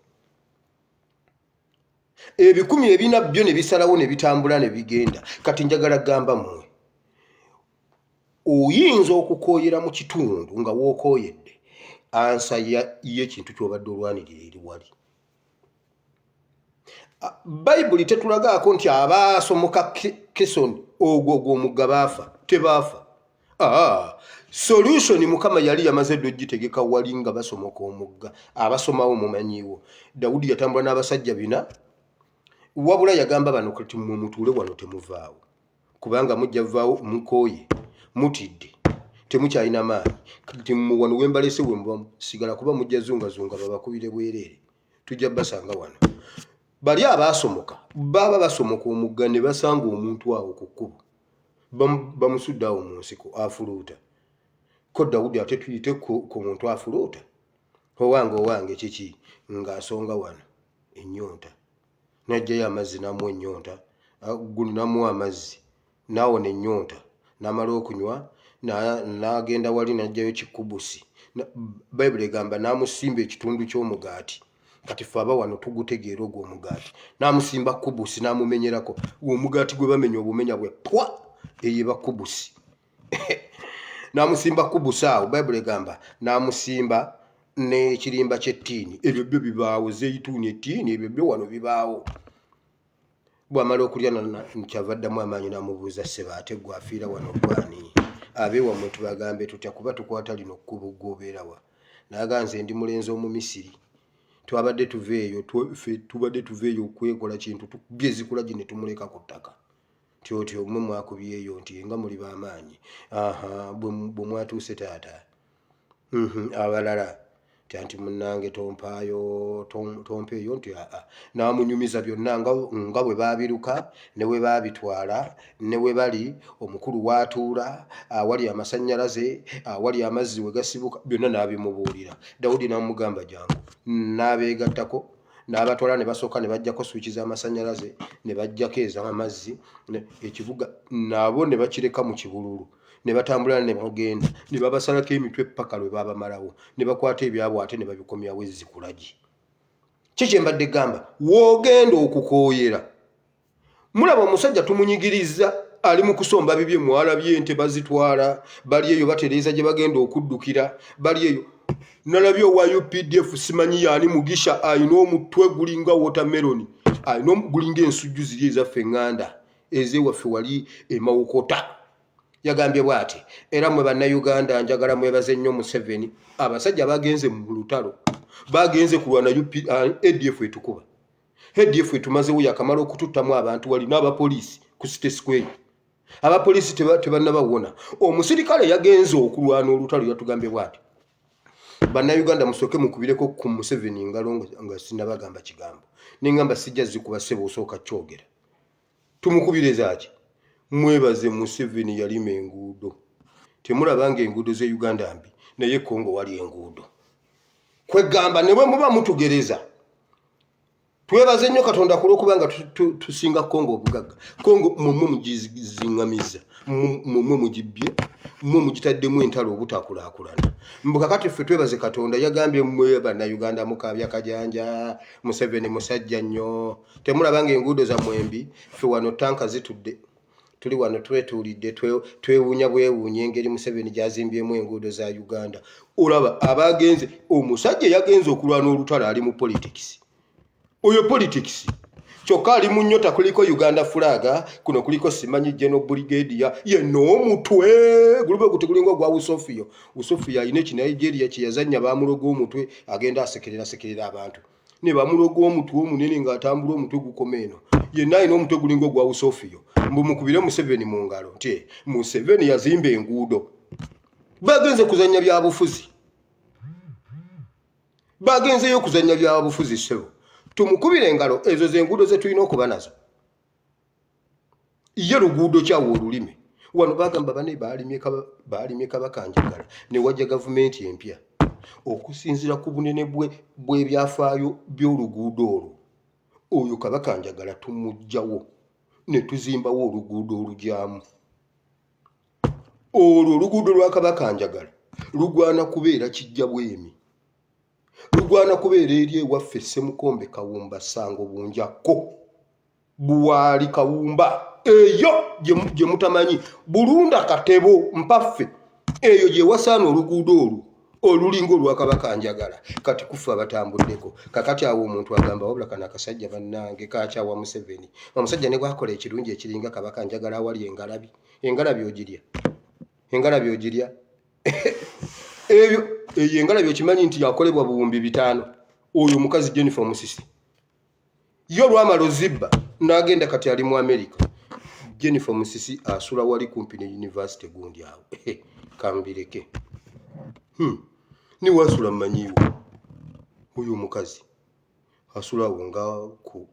400 byo ne bisalawo ne bitambula ne bigenda. Kati njagala gamba mmwe, oyinza okukooyera mu kitundu nga wookooyedde ansa y'ekintu ky'obadde olwanirira eri wali. Bayibuli tetulagaako nti abaasomoka Kesoni ogwo omugga baafa. Tebaafa. Solution Mukama yali yamaze ddo gitegeka wali nga basomoka omugga. Abasomawo mumanyiwo. Dawudi yatambula n'abasajja 4, wabula yagamba bano kati mmwe mutuule wano temuvaawo, kubanga mujja vaawo mukooye mutidde temukyalina maanyi. Kati mmwe wano wembalese we mubamu sigala, kuba mujja zungazunga babakubire bwereere, tujja basanga wano. Bali abaasomoka baba basomoka omugga ne basanga omuntu awo ku kkubo, bamusudde awo mu nsiko afuluuta. Ko Dawudi ate tuyite ku muntu afuluuta. Owange kiki ng'asonga wano ennyonta. Najjayo amazzi n'amuwa ennyonta, n'amuwa amazzi n'awona ennyonta, n'amala okunywa n'agenda wali n'ajjayo kikubusi. Bayibuli egamba n'amusimba ekitundu ky'omugaati. Kati ffe aba wano tugutegeera ogwo omugaati. N'amusimba kubusi n'amumenyerako. Omugaati gwe bamenya obumenya bwe pwa eyeba kubusi. N'amusimba kubusi awo. Bayibuli egamba n'amusimba n'ekirimba ky'ettiini. Ebyo byo bibaawo, zeyituuni ettiini, ebyo byo wano bibaawo. Bw'amala okulya nkyava addamu amaanyi n'amubuuza, sseba ate gwe afiira wano gwani? Abeewammwe tubagambe tutya kuba tukwata lino kkubo gw'obeerawa? N'agamba nze ndi mulenzi Omumisiri. Tubadde tuveeyo okwekola kintu tukubye zikula gine tumuleka ku ttaka. Tyotyo mmwe mwakubyeyo nti nga muli b'amaanyi. Bwe mwatuuse taata. Abalala nti munnange tompeeyo nti n'amunyumiza byonna nga bwe baabiruka ne bwe baabitwala ne we bali omukulu w'atuula awali amasannyalaze awali amazzi we gasibuka byonna n'abimubuulira. Dawudi n'amugamba jangu, n'abeegattako n'abatwala ne basooka ne bajjako swiki z'amasannyalaze ne bajjako ez'amazzi. Ekibuga nabo ne bakireka mu kibululu ne batambula ne bagenda ne babasalako emitwe paka lwe babamalawo ne bakwata ebyabwe ate ne babikomyawo ezzikulagi. Kiki mbadde gamba? Woogenda okukooyera. Mulaba omusajja tumunyigiriza ali mu kusomba bibye mwalabye ente bazitwala, bali eyo batereeza gye bagenda okuddukira, bali eyo. Nalabye owa UPDF simanyi yaani Mugisha ayina omutwe gulinga watermelon, ayina gulinga ensujju ziri ezaffe eŋŋanda ez'ewaffe wali emawokota. Yagambye bw'ati, era mwe bannayuganda njagala mwebaze nnyo Museveni. Abasajja bagenze mu lutalo, bagenze kulwana ADF etukuba. ADF etumazewo yakamala okututtamu abantu wali n'abapoliisi ku City Square. Abapoliisi tebannabawona. Omusirikale yagenze okulwana olutalo yatugambye bw'ati, bannayuganda musooke mukubireko ku Museveni engalo nga sinnabagamba kigambo. N'engamba sijja zikuba ssebo osooka kyogera. Tumukubireza ki? Mwebaze Museveni yalima enguudo. Temulabanga enguudo ze Uganda mbi, naye Kongo wali enguudo. Kwegamba ne bwe muba mutugereza. Twebaze nnyo Katonda kulw'okubanga tusinga Kongo obugagga. Kongo mmwe mugiziŋŋamiza, mmwe mugibbye, mmwe mugitaddemu entalo obutakulaakulana. Mbukakati ffe twebaze Katonda yagambye mmwe bannayuganda mukaabya kajanja, Museveni musajja nnyo. Temulabanga enguudo zammwe mbi, ffe wano tanka zitudde. Tuli wano twetuulidde twewuunya bwewuunya engeri Museveni gy'azimbyemu enguudo za Uganda. Olaba abagenze, omusajja yagenze okulwana olutalo ali mu politics. Oyo politics kyokka ali mu nnyota, kuliko Uganda fulaga, kuno kuliko simanyi General Brigadier yenna omutwe gulube gutegulinga gwa Usofiyo. Usofiyo ayina ekinigeria kye yazannya baamuloga omutwe agenda asekerera abantu. Ne bamuloga omutwe omunene ng'atambula omutwe gukoma eno. Yenna ayina omutwe gulinga gwa Usofiyo. Mukubire Museveni mu ngalo nti Museveni yazimba enguudo. Bagenze kuzannya bya bufuzi. bagenzeyo kuzanya bya bufuzi sebo tumukubire engalo ezo zengudo ze tulina okuba nazo ye luguudo kyawo olulime wano bagamba bane baalimye Kabakanjagala ne wajja gavumenti empya okusinzira ku bunene bw'ebyafaayo by'oluguudo olwo oyo Kabakanjagala tumugjawo ne tuzimbawo oluguudo olugyamu olwo oluguudo lwa Kabakanjagala lugwana kubeera kijja bwemi lugwana kubeera eri ewaffe Ssemukombe Kawumba Sango Bunjako Buwaali Kawumba eyo gye mutamanyi Bulunda Katebo Mpaffe eyo gye wasaana oluguudo olwo olulingo lwa Kabakanjagala kati kufa abatambuddeko kakati awo omuntu agamba wabula kana akasajja bannange kaakyawa Museveni omusajja ne bwakola ekirungi ekiringa Kabakanjagala awali engalabi ogirya ebyo engalabi okimanyi nti yakolebwa buwumbi 5 oyo mukazi Jennifer Musisi yo lwamala ozibba n'agenda kati ali mu America Jennifer Musisi asula wali kumpi ne university gundi awo kambireke ni wasula mmanyiwo oyo mukazi asula wonga ku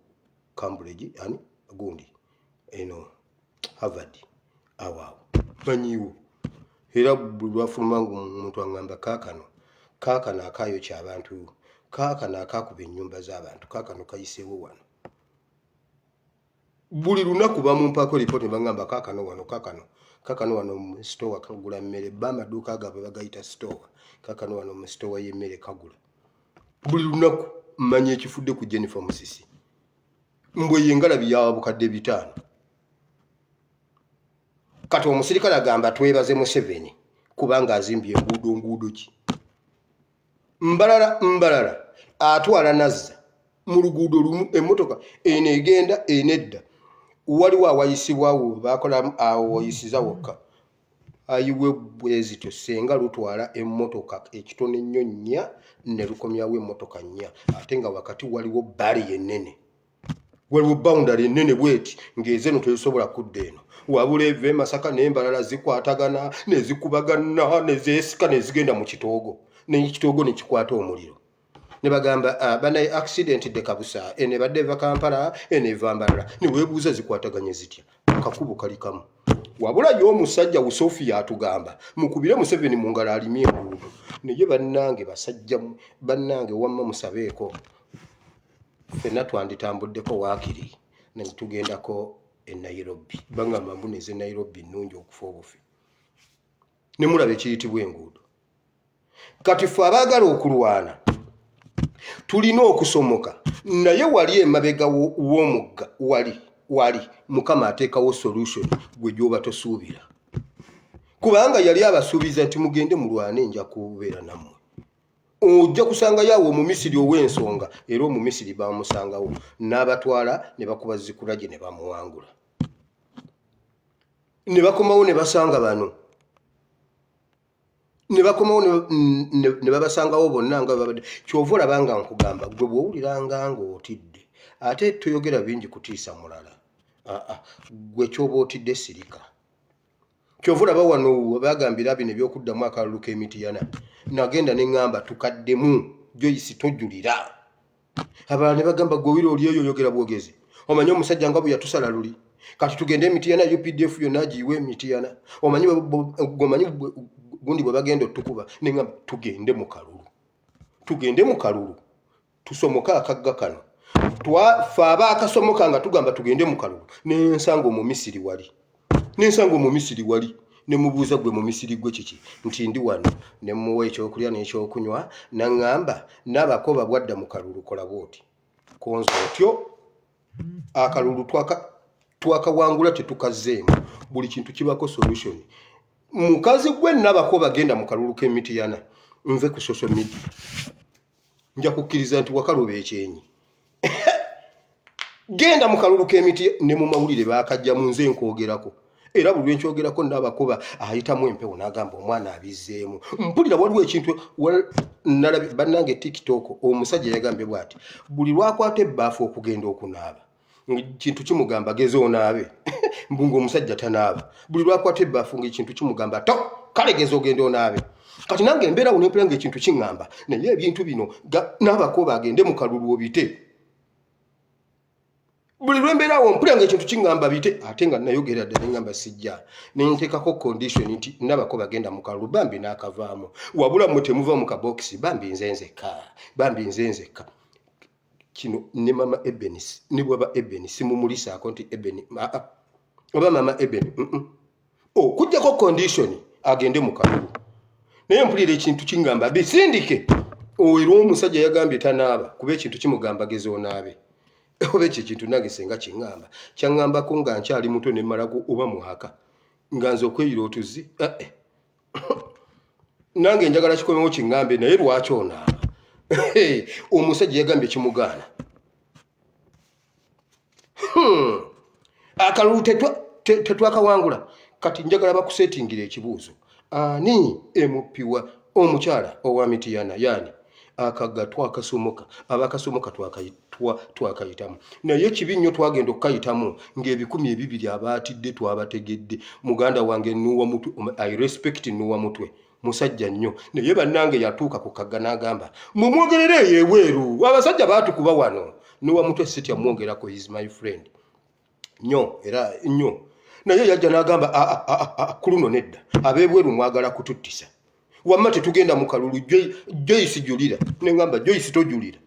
Cambridge ani gundi eno Harvard awawo manyiwo era lwafuluma omuntu angamba kaakano akayo ky'abantu kaakano akakuba ennyumba z'abantu kaakano kayiseewo wano buli lunaku bamumpaako lipooti bangamba kaakano wano mu store kagula mmere bamaduuka agabwe bagayita store kaakano wano mu store y'emmere kagula buli lunaku mmanyi ekifudde ku Jennifer Musisi mbwe yengalabi yawa bukadde 5 kati omusirikale agamba twebaze Museveni kubanga azimbye nguudo ki mbalala atwala nazza mu luguudo lumu emmotoka eno egenda enedda waliwo awayisibwawo bakola awo oyisiza wokka ayiwe bwezito senga lutwala emmotoka ekitone ennyo nnya ne lukomyawo emmotoka nnya ate nga wakati waliwo bali ennene waliwo boundary ennene bweti ng'ezeno tezisobola kudda eno wabula eve Masaka n'embalala zikwatagana ne zikubagana ne zeesika ne zigenda mu kitoogo n'ekitoogo ne kikwata omuliro ne bagamba banaye accident de Kabusa ene badde eva Kampala ene eva Mbalala ne weebuuza zikwataganye zitya akakubo kali kamu wabula y'omusajja Usofia atugamba mukubire Museveni mu ngalo alimye enguudo naye bannange basajja bannange wamma musabeeko ffenna twanditambuddeko waakiri ne tugendako e Nairobi bangamba mbuneze Nairobi nnungi okufa obufi ne mulaba ekiyitibwa enguudo kati ffe abaagala okulwana tulina okusomoka naye wali emabega w'omugga wali Mukama ateekawo solution gwe gyoba tosuubira kubanga yali abasuubiza nti mugende mulwane nja kubeera nammwe ojja kusanga yawo Omumisiri ow'ensonga era Omumisiri bamusangawo n'abatwala ne bakuba zikulage ne bamuwangula ne bakomawo ne basanga bano ne bakomawo ne babasangawo bonna nga babadde kyova olabanga nkugamba gwe bw'owuliranga ng'otidde ate toyogera bingi kutiisa mulala gwe kyoba otidde sirika kyova olaba wano bagambira bino ebyokuddamu akalulu k'Emityana nagenda ne ŋŋamba tukaddemu Joyce tojulira abalala ne bagamba gwe oli eyo oyogera bwogezi omanyi omusajja nga bwe yatusala luli kati tugende Emityana UPDF yonna agiyiwe Emityana omanyi gundi bwe bagenda otukuba ne ŋŋamba tugende mu kalulu tusomoka akagga kano twafe abaakasomoka nga tugamba tugende mu kalulu n'ensanga Omumisiri wali ne mubuuza gwe Mumisiri gwe kiki nti ndi wano ne muwa ekyokulya n'ekyokunywa naŋŋamba n'abakoba bwadda mu kalulu kola bwoti konza otyo akalulu twakawangula tetukazzeemu buli kintu kibako solution mukazi gwe n'abakoba genda mu kalulu k'Emityana nve ku social media nja kukkiriza nti wakaluba ekyenyi genda mu kalulu k'Emityana ne mu mawulire baakajja mu nze nkwogerako era buli lwenkyogerako n'abakoba ayitamu empewo n'agamba omwana abizzeemu mpulira waliwo ekintu nalabye bannange TikTok omusajja yagambye bw'ati buli lwakwata ebbaafu okugenda okunaaba kintu kimugamba geze onaabe mbunga omusajja tanaaba buli lwakwata ebbaafu ng'ekintu kimugamba to kale geze ogenda onaabe kati nange embeera uno empera ng'ekintu kiŋŋamba naye ebintu bino n'abako bagende mu kalulu obite buli lwembeera awo mpulira ng'ekintu kiŋŋamba bite ate nga nayogera ddala neŋŋamba sijja nenteekako condition nti n'abako bagenda mu kalulu bambi n'akavaamu wabula mmwe temuva mu kabokisi bambi nze nzekka kino ne mama Eben ne bwaba Eben simumulisaako nti Eben oba mama Eben okujjako condition agende mu kalulu naye mpulira ekintu kiŋŋamba bisindike era omusajja yagambye tanaaba kuba ekintu kimugamba geza onaabe oba ekyo ekintu nange senga kiŋŋamba kyaŋŋambako nga nkyali muto ne mmalako oba mwaka nga nze okweyira otuzi nange njagala kikomewo kiŋŋambe naye lwaki onaaba omusajja yagambye kimugaana akalulu tetwakawangula kati njagala bakusetingira ekibuuzo ani emupiwa omukyala owa Mitiyana yani akagga twakasomoka abakasomoka twakayitamu naye ekibi nnyo twagenda okukayitamu ng'ebikumi 200 abaatidde twabategedde muganda wange nuwa mutwe I respect nuwa mutwe musajja nnyo naye bannange yatuuka ku kagga n'agamba mumwogerere yeweeru abasajja baatukuba wano nuwa mutwe sitya mwongerako is my friend nnyo era nnyo naye yajja n'agamba kuluno nedda ab'ebweru mwagala kututtisa wamma tetugenda mu kalulu Joyce julira neŋŋamba Joyce tojulira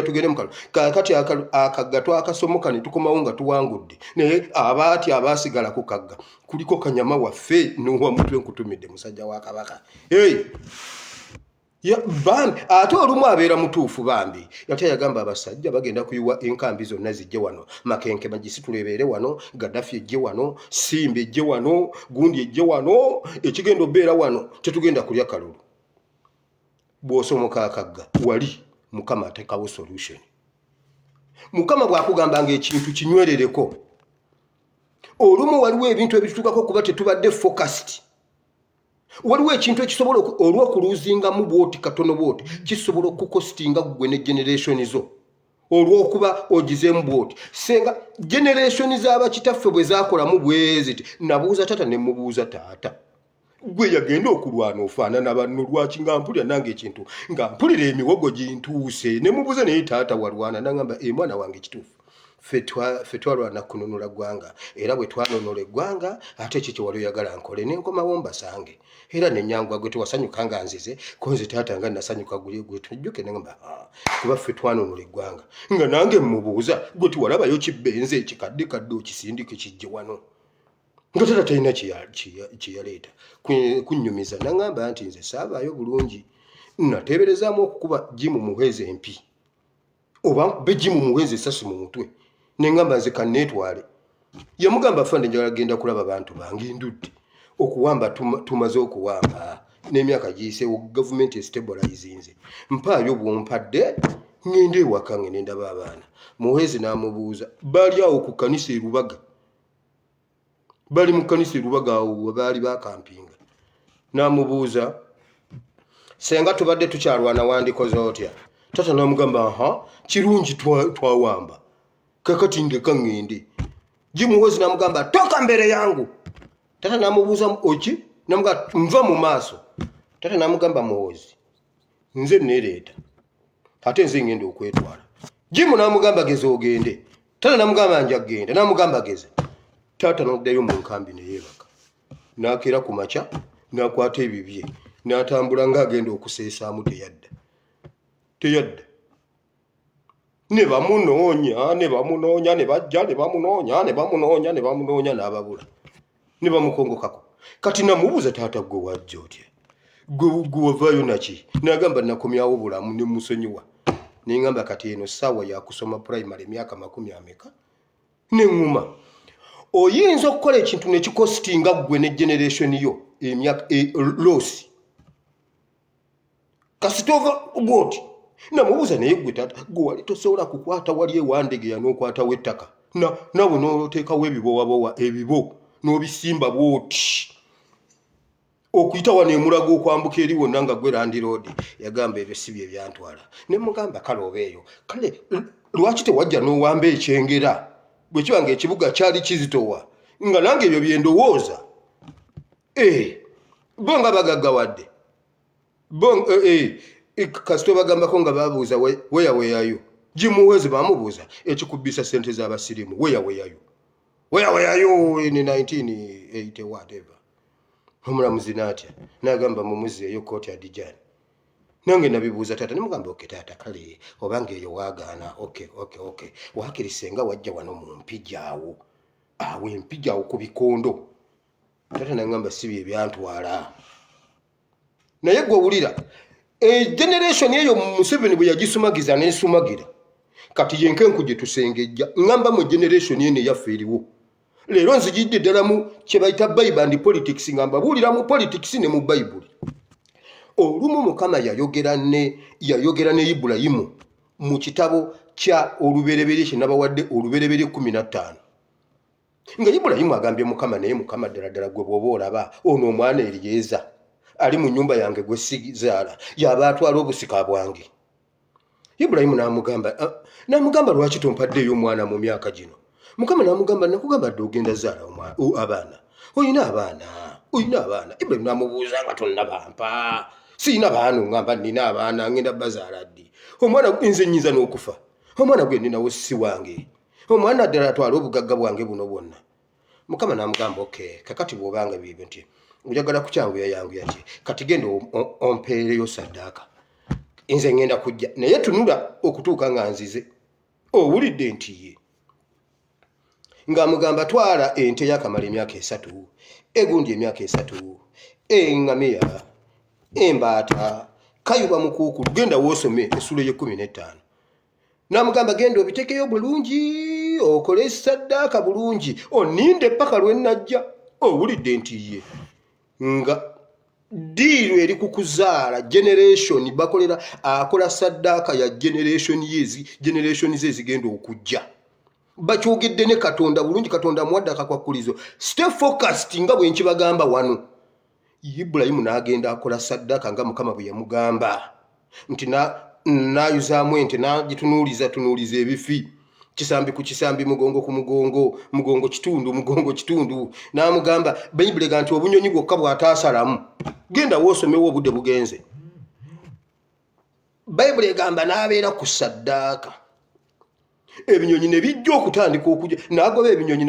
tugende mu kalulu kakati akagga twakasomoka ne tukomawo nga tuwangudde naye abaati abaasigala ku kagga kuliko kanyama waffe n'owa mutwe nkutumidde musajja wa kabaka bambi ate olumu abeera mutuufu bambi yate yagamba abasajja bagenda kuyiwa enkambi zonna zijje wano makenke magisi tulebeere wano Gaddafi ejje wano Simba ejje wano gundi ejje wano ekigenda obeera wano tetugenda kulya kalulu bw'osomoka akagga wali mukama atekawo solution mukama bw'akugamba ng'ekintu kinywerereko olumu waliwo ebintu ebitutukako kuba tetubadde focused waliwo ekintu ekisobola olw'okuluzingamu bwoti katono bwoti kisobola okukostinga gwe ne generation zo olw'okuba ogizeemu bwoti senga generation z'abakitaffe bwe zaakolamu bweziti nabuuza tata ne mubuuza taata gwe yagenda okulwana ofaanana banno lwaki nga mpulira nange ekintu nga mpulira emiwogo gintuuse ne mubuuza naye taata walwana nagamba mwana wange kituufu ffe twalwana kununula ggwanga era bwe twanonola eggwanga ate ekyo kyewali oyagala nkole nenkomawo mbasange era nenyangwa gwe tewasanyuka nga nzize ko nze taata nga nasanyuka gwe tujjuke nengamba kuba ffe twanonola eggwanga nga nange mmubuuza gwe tiwalabayo kibbenze ekikaddekadde okisindike kijje wano nga tata talina kyeyaleeta kunnyumiza nagamba nti nze saabaayo bulungi nateeberezaamu okukuba jimu muheze empi oba be jimu muheze esasi mu mutwe nengamba nze kanneetwale yamugamba fande njagala genda kulaba bantu bange ndudde okuwamba tumaze okuwamba n'emyaka giyiseewo gavumenti estabilizinze mpaayo bwompadde ngende ewaka nge nendaba abaana muhezi n'amubuuza baali awo ku kanisa erubaga bali mu kanisa erubaga awo baali bakampinga n'amubuuza senga tubadde tukyalwana wandikoze otya tata n'amugamba kirungi twawamba kakati ndeka ngende jimuwezi n'amugamba toka mbere yangu tata n'amubuuza oki n'amugamba nva mu maaso tata n'amugamba muwozi nze nereeta ate nze ngenda okwetwala jimu n'amugamba geza ogende tata n'amugamba nja genda n'amugamba geza tata n'oddayo mu nkambi neyeebaka n'akeera ku makya n'akwata ebibye n'atambula ng'agenda okuseesaamu teyadda ne bamunoonya ne bajja ne bamunoonya n'ababula ne bamukongokako kati namubuuza taata gwe wajja otya gwe wavaayo naki n'agamba nakomyawo bulamu ne musonyiwa neŋŋamba kati eno ssaawa yakusoma primary emyaka 40 neŋŋuma oyinza okukola ekintu nekikositinga gwe ne generation yo emyaka losi kasitova bwoti namubuuza naye gwe taata gwe wali tosobola kukwata wali ewandegeya n'okwatawo ettaka nawe n'oteekawo ebibowabowa ebibo n'obisimba bwoti okuyita wano emulago okwambuka eri wonna nga gwe Land Road yagamba ebyo si bye byantwala ne mugamba kale oba eyo kale lwaki tewajja n'owamba ekyengera bwe kiba ng'ekibuga kyali kizitowa nga nange ebyo byendowooza bonga bagaggawadde kasito bagambako nga babuuza weyaweyayo gimuwezi bamubuuza ekikubbisa sente z'abasirimu weyaweyayo in 1980 whatever omulamuzi n'atya n'agamba mumuziyeyo kooti adijani nange nabibuuza taata nemugamba oke taata kale obanga eyo waagaana okay waakirisenga wajja wano mu mpijaawo awo empijaawo ku bikondo taata nagamba sibi ebyantwala naye gwe owulira generation eyo Museveni bwe yagisumagiza n'esumagira kati yenkenku gye tusengejja ngamba mu generation eno eyaffe eriwo leero nzijidde ddala mu kye bayita Bible and politics ngamba buulira mu politics ne mu Bible olumu Mukama yayogera ne Ibulayimu mu kitabo kya olubereberye kye nabawadde olubereberye 15 nga Ibulayimu agambye Mukama naye Mukama ddala gwe bw'oba olaba ono omwana Eriyeeza ali mu nyumba yange gwe sizaala yaba atwala obusika bwange. Ibulayimu n'amugamba lwaki tompaddeeyo omwana mu myaka gino? Mukama n'amugamba nakugamba dde ogenda zaala abaana oyina abaana. Ibulayimu n'amubuuza nga tonnabampa siyina baana ngamba nina abaana ngenda bazaala ddi? Omwana nze nnyinza n'okufa omwana gwe ninawo si wange omwana ddala atwala obugagga bwange buno bwonna. Mukama n'amugamba okay kakati bw'obanga bibyo nti njagala kukyanguya ati kati genda ompeereyo saddaaka nze ngenda kujja naye tunula okutuuka nga nzize owulidde nti ye ng'amugamba twala ente yakamala emyaka 3 egundi emyaka 3 eŋŋamiya embaata kayuba mukuukulu genda woosome essula ye 15 n'amugamba genda obitekeyo bulungi okole saddaaka bulungi oninde paka lwe nnajja owulidde nti ye nga diiru eri kukuzaala generation bakolera akola saddaaka ya generation ze zigenda okujja bakyogedde ne Katonda bulungi Katonda muwadde akakwakulizo stay focused nga bwe nkibagamba wano. Ibulayimu n'agenda akola saddaaka nga Mukama bwe yamugamba nti n'ayuzaamu ente n'agitunuuliza ebifi kisambi ku kisambi mugongo ku mugongo kitundu n'amugamba Bayibuli nti obunyonyi bwokka bw'ataasalamu genda woosomewo obudde bugenze. Bayibuli egamba n'abeera ku saddaaka ebinyonyi ne bijja okutandika okujja n'agoba ebinyonyi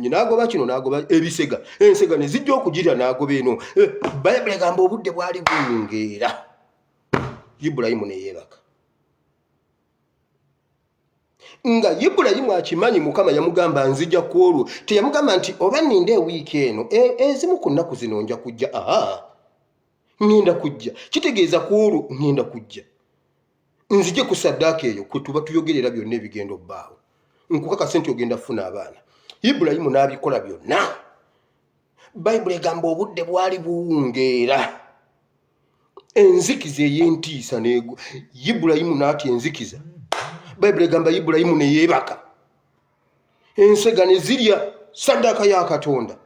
n'agoba kino n'agoba ebisega ensega ne zijja okugirya n'agoba eno. Bayibuli egamba obudde bwali buwungeera Ibulayimu ne yeebaka nga Ibulayimu akimanyi Mukama yamugamba nzija ku olwo teyamugamba nti oba ninde wiiki eno ezimu ku nnaku zino nja kujja ngenda kujja kitegeeza ku olwo ngenda kujja nzije ku saddaaka eyo kwe tuba tuyogerera byonna ebigenda obbaawo nkukakasa nti ogenda kufuna abaana. Ibulayimu n'abikola byonna. Bayibuli egamba obudde bwali buwungeera enzikiza ey'entiisa n'ego Ibulayimu n'atya enzikiza. Bayibuli egamba Ibulayimu ne yeebaka ensega ne zirya saddaaka ya Katonda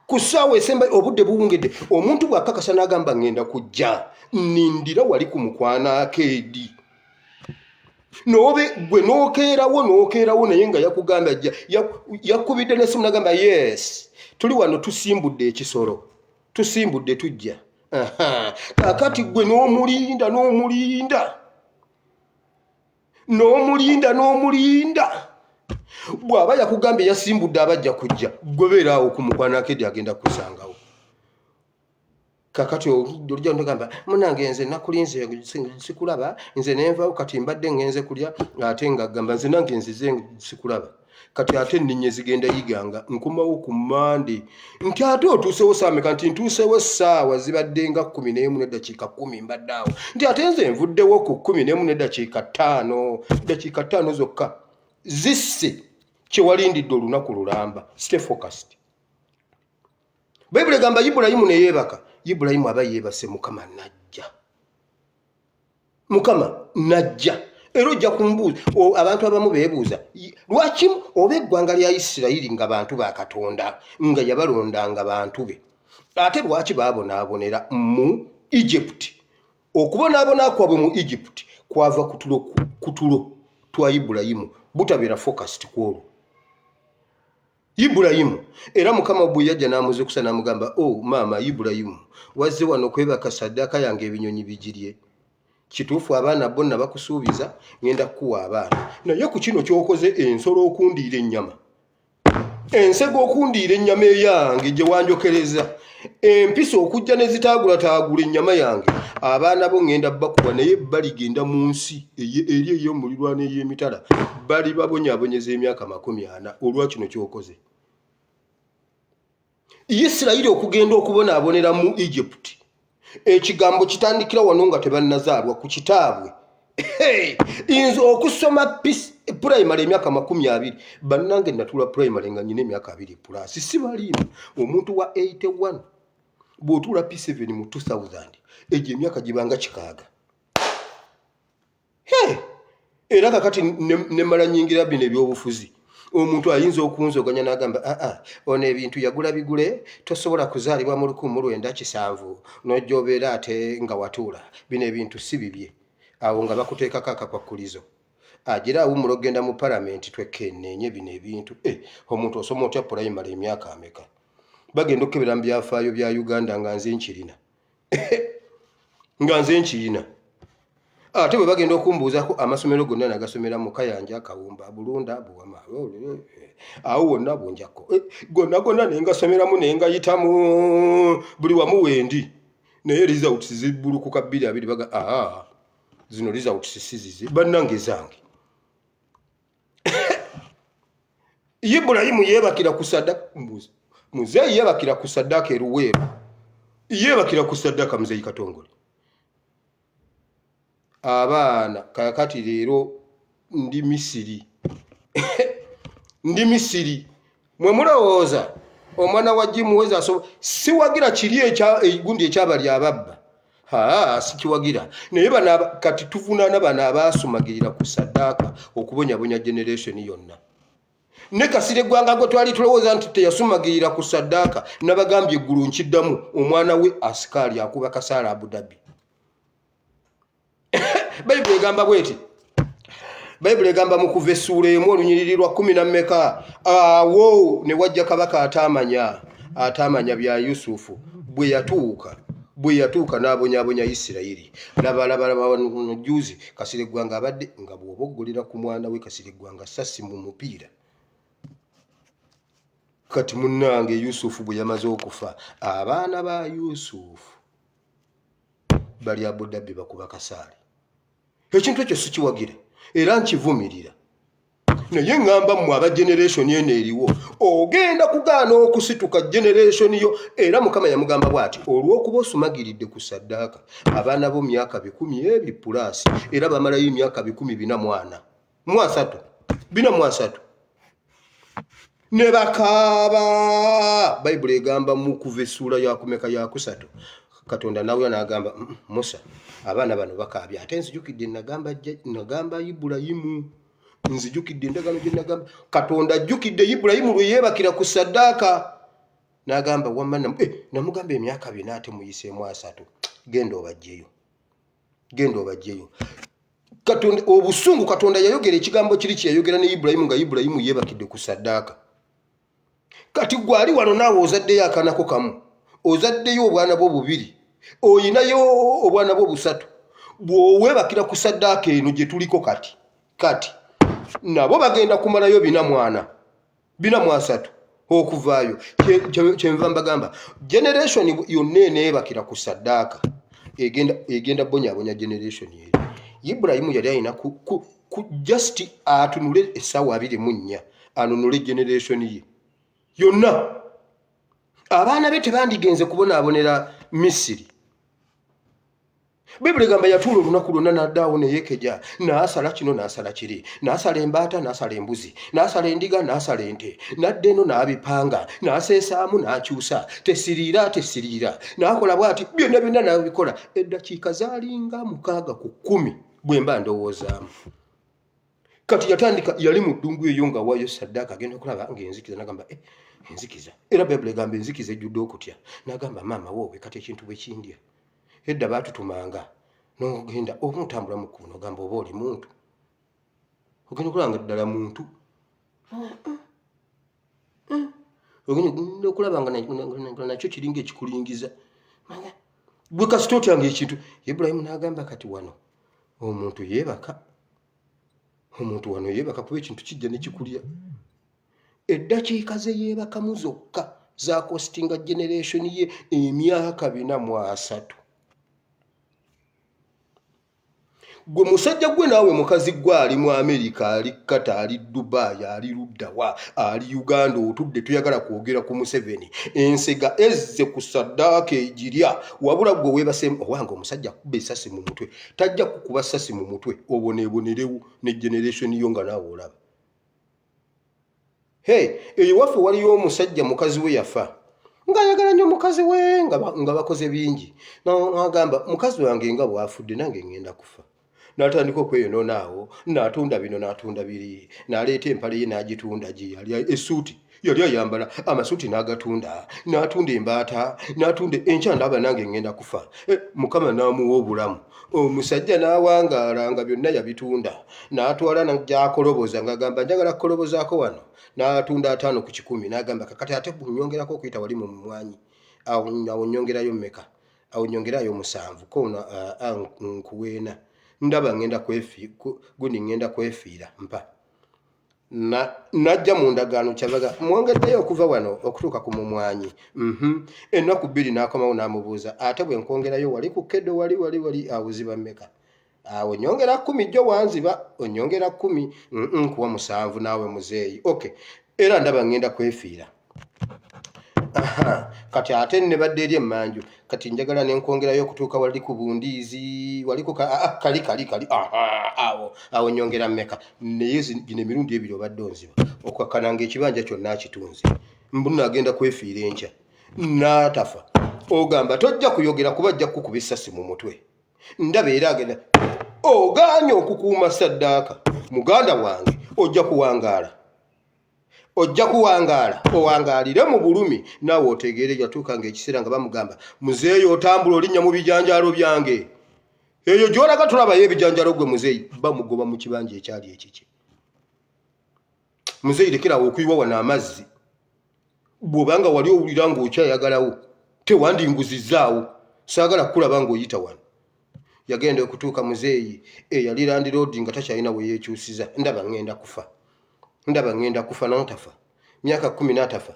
ku ssaawa esemba obudde buwungedde. Omuntu bw'akakasa n'agamba ngenda kujja nindira wali ku mukwana akeedi gwe n'okeerawo naye nga yakugamba yakubidde n'essimu n'agamba yes tuli wano tusimbudde ekisolo tusimbudde tujja. Kakati gwe n'omulinda bw'aba yakugambye yasimbudde abajja kujja gwe beera awo ku mukwana akeedi agenda kusangawo. Kakati olijja ndogamba munange nze nakulinze sikulaba nze nenvawo kati mbadde ngenze kulya ate nga gamba nze nange nzize sikulaba kati ate ninye zigenda yiganga nkumawo ku Mande nti ate otuusewo saameka nti ntuusewo essaawa zibadde nga 11 n'eddakiika 10 mbadde awo nti ate nze nvuddewo ku 11 n'eddakiika 5 zokka zisse kyewalindidde olunaku lulamba. Stay focused. Bayibuli egamba Ibulayimu ne yeebaka. Ibulayimu aba yeebase Mukama najja era ojja kumbuuza abantu abamu beebuuza lwaki oba eggwanga lya Isirayiri nga bantu ba Katonda nga yabalondanga bantu be ate lwaki baabonaabonera mu Egypt? Okubonaabona kwabwe mu Egypt kwava kutulo twa Ibulayimu butabeera focused kwolwo. Ibulayimu era mukama bwe yajja n'amuzukusa n'amugamba oh mama Ibulayimu wazze wano kwebaka saddaaka yange ebinyonyi bijirye kituufu abaana bonna bakusuubiza ngenda kukuwa abaana naye ku kino ky'okoze ensolo okundiira ennyama ensego okundiira ennyama eyange gye wanjokereza empisa okujja ne zitaagula ennyama yange abaana bo ngenda bakuba naye baligenda mu nsi eri ey'omulirwano ey'emitala bali babonyabonyeza emyaka 40 olwa kino ky'okoze. Isirayiri okugenda okubonaabonera mu Egypt ekigambo kitandikira wano nga tebannazaalwa ku kitaabwe inza okusoma primary emyaka 20 bannange natula primary nga nyina emyaka 2 plus sibaliina omuntu wa 81 bw'otuula P7 mu 2000 egyo emyaka gibanga kikaaga era kakati nemala nyingira bino ebyobufuzi omuntu ayinza okunzoganya n'agamba ono ebintu yagula bigule tosobola kuzaalibwa mu 1907 n'ojja obeera ate nga watuula bino ebintu si bibye awo nga bakuteekako akakwakulizo agira awumula ogenda mu palamenti twekenneenye bino ebintu omuntu osoma otya pulayimale emyaka ameka bagenda okukebera mu byafaayo bya Uganda nga nze nkirina ate bwe bagenda okumbuuzako amasomero gonna nagasomera mu Kayanja Kawumba Bulunda Buwama awo wonna bunjako gonna nengasomeramu nengayitamu buli wamu wendi naye results zibulukuka 2 baga zino results sizizi bannange zange Ibulayimu yebakira ku saddaaka muzeeyi yebakira ku saddaaka eruweero yebakira ku saddaaka muzeeyi Katongole abaana kakati leero ndi Misiri mwe mulowooza omwana wa Jimuweza siwagira kiri egundi ekyabali ababba sikiwagira naye bana kati tuvunaana bana abaasumagirira ku saddaaka okubonyabonya generation yonna ne Kasirye Gwanga gwe twali tulowooza nti teyasumagirira ku saddaaka nabagambye eggulu nkiddamu omwana we asikaali akuba kasaala Abu Dhabi. Bayibuli egamba bweti Bayibuli egamba mu Kuva essuula 1 olunyiriri lwa 10 awo ne wajja kabaka atamanya bya Yusufu bwe yatuuka n'abonyabonya Isirayiri labalaba juzi Kasirye Gwanga abadde nga bw'oboggolera ku mwana we Kasirye Gwanga sassi mu mupiira kati munnange Yusufu bwe yamaze okufa abaana ba Yusufu bali Abu Dhabi bakuba kasaali ekintu ekyo sikiwagira era nkivumirira naye ngamba mmwe aba generation eno eriwo ogenda kugaana okusituka generation yo era Mukama yamugamba bw'ati olw'okuba osumagiridde ku saddaaka abaana bo myaka 10 plus era bamalayo emyaka 443 ne bakaaba Bayibuli egamba mu Kuva essuula ya 3 Katonda nawe n'agamba Musa abaana bano bakaabya ate nzijukidde nagamba Ibulayimu nzijukidde endagaano gye nagamba Katonda ajjukidde Ibulayimu lwe yeebakira ku saddaaka n'agamba wamma namugamba emyaka 4 ate muyiseemu 3 genda obajjeyo Katonda obusungu Katonda yayogera ekigambo kiri kye yayogera ne Ibulayimu nga Ibulayimu yeebakidde ku saddaaka kati gwali wano naawe ozaddeyo akanako kamu ozaddeyo obwana bwo 2 oyinayo obwana bwo 3 bw'oweebakira ku saddaaka eno gye tuliko kati nabo bagenda kumalayo 4 okuvaayo kyenva mbagamba generation yonna eneebakira ku saddaaka egenda bonyabonya generation eri Ibulayimu yali alina ku just atunule essaawa 24 anunule generation ye yonna abaana be tebandigenze kubonaabonera Misiri. Bayibuli egamba yatuula olunaku lwonna n'addaawo ne yeekeja n'asala kino n'asala kiri n'asala embaata n'asala embuzi n'asala endiga n'asala ente n'adda eno n'abipanga n'aseesaamu n'akyusa tesiriira n'akola bw'ati byonna n'abikola eddakiika zaalinga 6 ku 10 bwe mba ndowoozaamu. Kati yatandika yali mu ddungu eyo nga waayo saddaaka agenda okulaba ng'enzikiza n'agamba enzikiza era Bayibuli egamba enzikiza ejjudde okutya n'agamba maama woowe kati ekintu bwe kindya edda baatutumanga n'ogenda oba otambula mu kkubo n'ogamba oba oli muntu ogenda okulanga ddala muntu okulaba nga nakyo kiringa ekikulingiza gwe kasita otyanga ekintu. Ibulayimu n'agamba kati wano omuntu yeebaka kuba ekintu kijja ne kikulya. Eddakiika ze yeebakamu zokka za kostinga generation ye emyaka 43. Gwe musajja gwe naawe mukazi gwe ali mu Amerika, ali Qatar, ali Dubai, ali luddawa, ali Uganda, otudde tuyagala kwogera ku Museveni. Ensega ezze ku Saddaaka egirya, wabula gwe weebasemu owange omusajja kuba essasi mu mutwe. Tajja kukuba ssasi mu mutwe oboneebonerewo ne generation yo nga naawe olaba. Eyo waffe waliyo omusajja mukazi we yafa ng'ayagala nnyo mukazi we nga bakoze bingi. N'agamba mukazi wange nga bw'afudde nange ngenda kufa. N'atandika okweyonoona awo, n'atunda bino n'atunda biri, n'aleeta empale ye n'agitunda gye yali essuuti yali ayambala, amasuuti n'agatunda, n'atunda embaata, n'atunda enkya. Ndaba nange ngenda kufa. Mukama n'amuwa obulamu. Omusajja n'awangaala nga byonna yabitunda, n'atwala n'agyakoloboza ng'agamba njagala kukolobozaako wano. N'atunda 5 ku 10, n'agamba kakati ate bunyongerako okuyita wali mu mwanyi. Awo nyongerayo mmeka? Awo nyongerayo 7 kono nkuweena. Ndaba ngenda kwefiira mpa. Najja mu ndagaano kyavaga mwongeddeyo okuva wano okutuuka ku mumwanyi. Ennaku 2 n'akomawo n'amubuuza ate bwe nkongerayo wali ku keddo wali awuziba mmeka? Awo nyongera 10 jjo wanziba, onyongera 10 nkuwa 7 naawe muzeeyi. Okay, era ndaba ngenda kwefiira. Kati ate ne badde eri emmanju, kati njagala ne nkongerayo okutuuka wali ku bundiizi, wali ku kali. Awo nyongera mmeka? Naye gino emirundi ebiri obadde onziba okukakkananga ekibanja kyonna akitunze. Mbuna agenda kwefiira enkya n'atafa. Ogamba tojja kuyogera kuba ajja kukuba essasi mu mutwe. Ndaba era agenda ogaanye okukuuma Saddaaka. Muganda wange ojja kuwangaala. Owangaalire mu bulumi naawe otegeere yatuukanga ekiseera nga bamugamba muzeeyi otambula olinnya mu bijanjaalo byange. Eyo gy'olaga tulabayo ebijanjaalo gwe muzeeyi bamugoba mu kibanja ekyali ekiki. Muzeeyi lekerawo okuyiwa wano amazzi. Bw'obanga wali owulira ng'okyayagalawo tewandinguzizaawo. Saagala kulaba ng'oyita wano. Yagenda okutuuka muzeeyi eyali landiroodi nga takyalina we yeekyusiza. Ndaba ngenda kufa n'otafa. Myaka 10 n'atafa.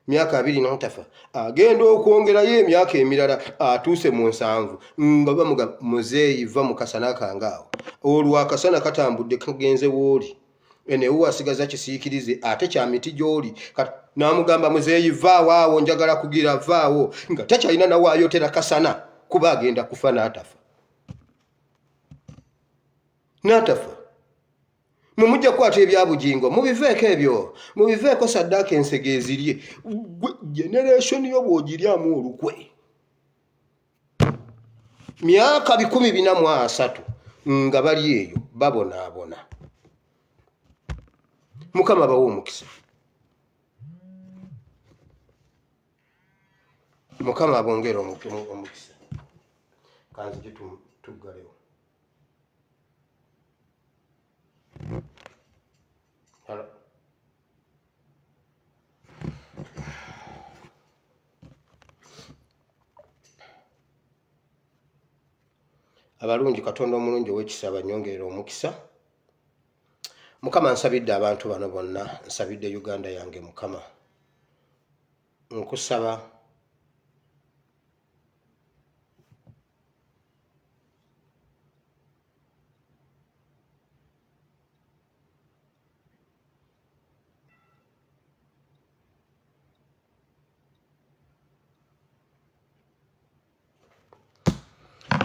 Myaka 2 n'atafa. Agenda okwongerayo emyaka emirala atuuse mu 7 nga bamugamba muzeeyi va mu kasana kangaawo. Olwo akasana katambudde kagenze w'oli. Enewo asigaza kisiikirize ate kya miti gy'oli. N'amugamba muzeeyi vaawo awo njagala kugira vaawo nga takyalina nawaayotera kasana kuba agenda kufa n'atafa. Mumujja kukwata ebyabugingo mubiveeko ebyo, mubiveeko Saddaaka ensege ezirye. Generation yo bw'ogiryamu olukwe myaka 443 nga bali eyo babonaabona. Mukama bawa omukisa. Mukama abongera omukisa. Kanzije tuggalewo. Abalungi Katonda omulungi ow'ekisa banyongerera omukisa. Mukama nsabidde abantu bano bonna, nsabidde Uganda yange Mukama. Nkusaba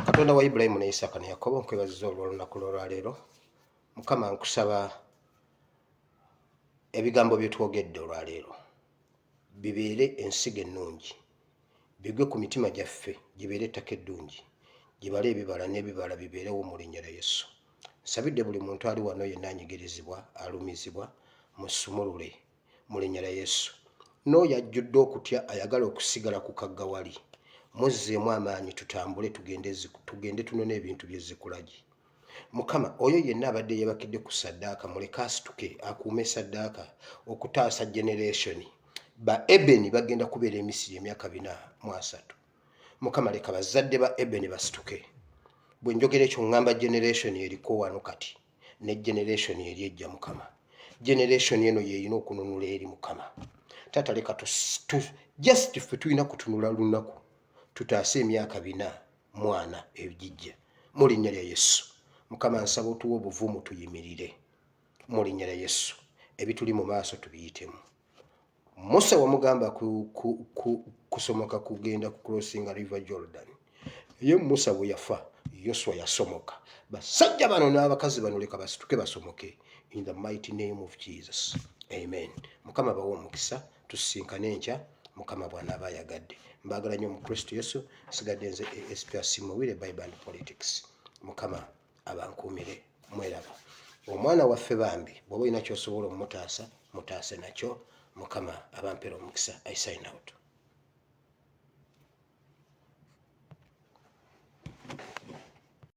Katonda wa Ibulayimu ne Isaaka ne Yakobo nkwebaziza olw'olunaku lw'olwaleero. Mukama nkusaba ebigambo bye twogedde olwaleero bibeere ensigo ennungi, bigwe ku mitima gyaffe, gibeere ettaka eddungi, gibale ebibala n'ebibala bibeerewo mu linnya lya Yesu. Nsabidde buli muntu ali wano yenna anyigirizibwa, alumizibwa, musumulule mu linnya lya Yesu. N'oyo ajjudde okutya ayagala okusigala ku kaggawali, muzzeemu amaanyi tutambule tugende tunone ebintu byezikulagi. Mukama oyo yenna abadde yeebakidde ku Saddaaka muleke asituke akuume Saddaaka okutaasa generation ba Ebeni bagenda kubeera e Misiri emyaka 403. Mukama leka bazadde ba Ebeni basituke. Bwe njogera ekyo ngamba generation eriko wano kati ne generation eri ejja Mukama. Generation eno yeyina okununula eri Mukama. Tata leka just ffe tulina kutunula lunaku tutaase emyaka 440 ebijja mu linnya lya Yesu. Mukama nsaba otuwa obuvumu tuyimirire mu linnya lya Yesu. Ebituli mu maaso tubiyitemu. Musa wamugamba kusomoka kugenda ku crossing river Jordan. Ye Musa bwe yafa Yosua yasomoka. Basajja bano n'abakazi bano leka basituke basomoke in the mighty name of Jesus. Amen. Mukama bawo omukisa tusinkane enkya Mukama bw'anaaba ayagadde. Mbagala nnyo mu Kristo Yesu. Sigadde nze SPS Muwire Bible and Politics. Mukama abankuumire mweraba. Omwana waffe bambi bw'oba olina ky'osobola omutaasa mutaase nakyo. Mukama abampera omukisa. I sign out.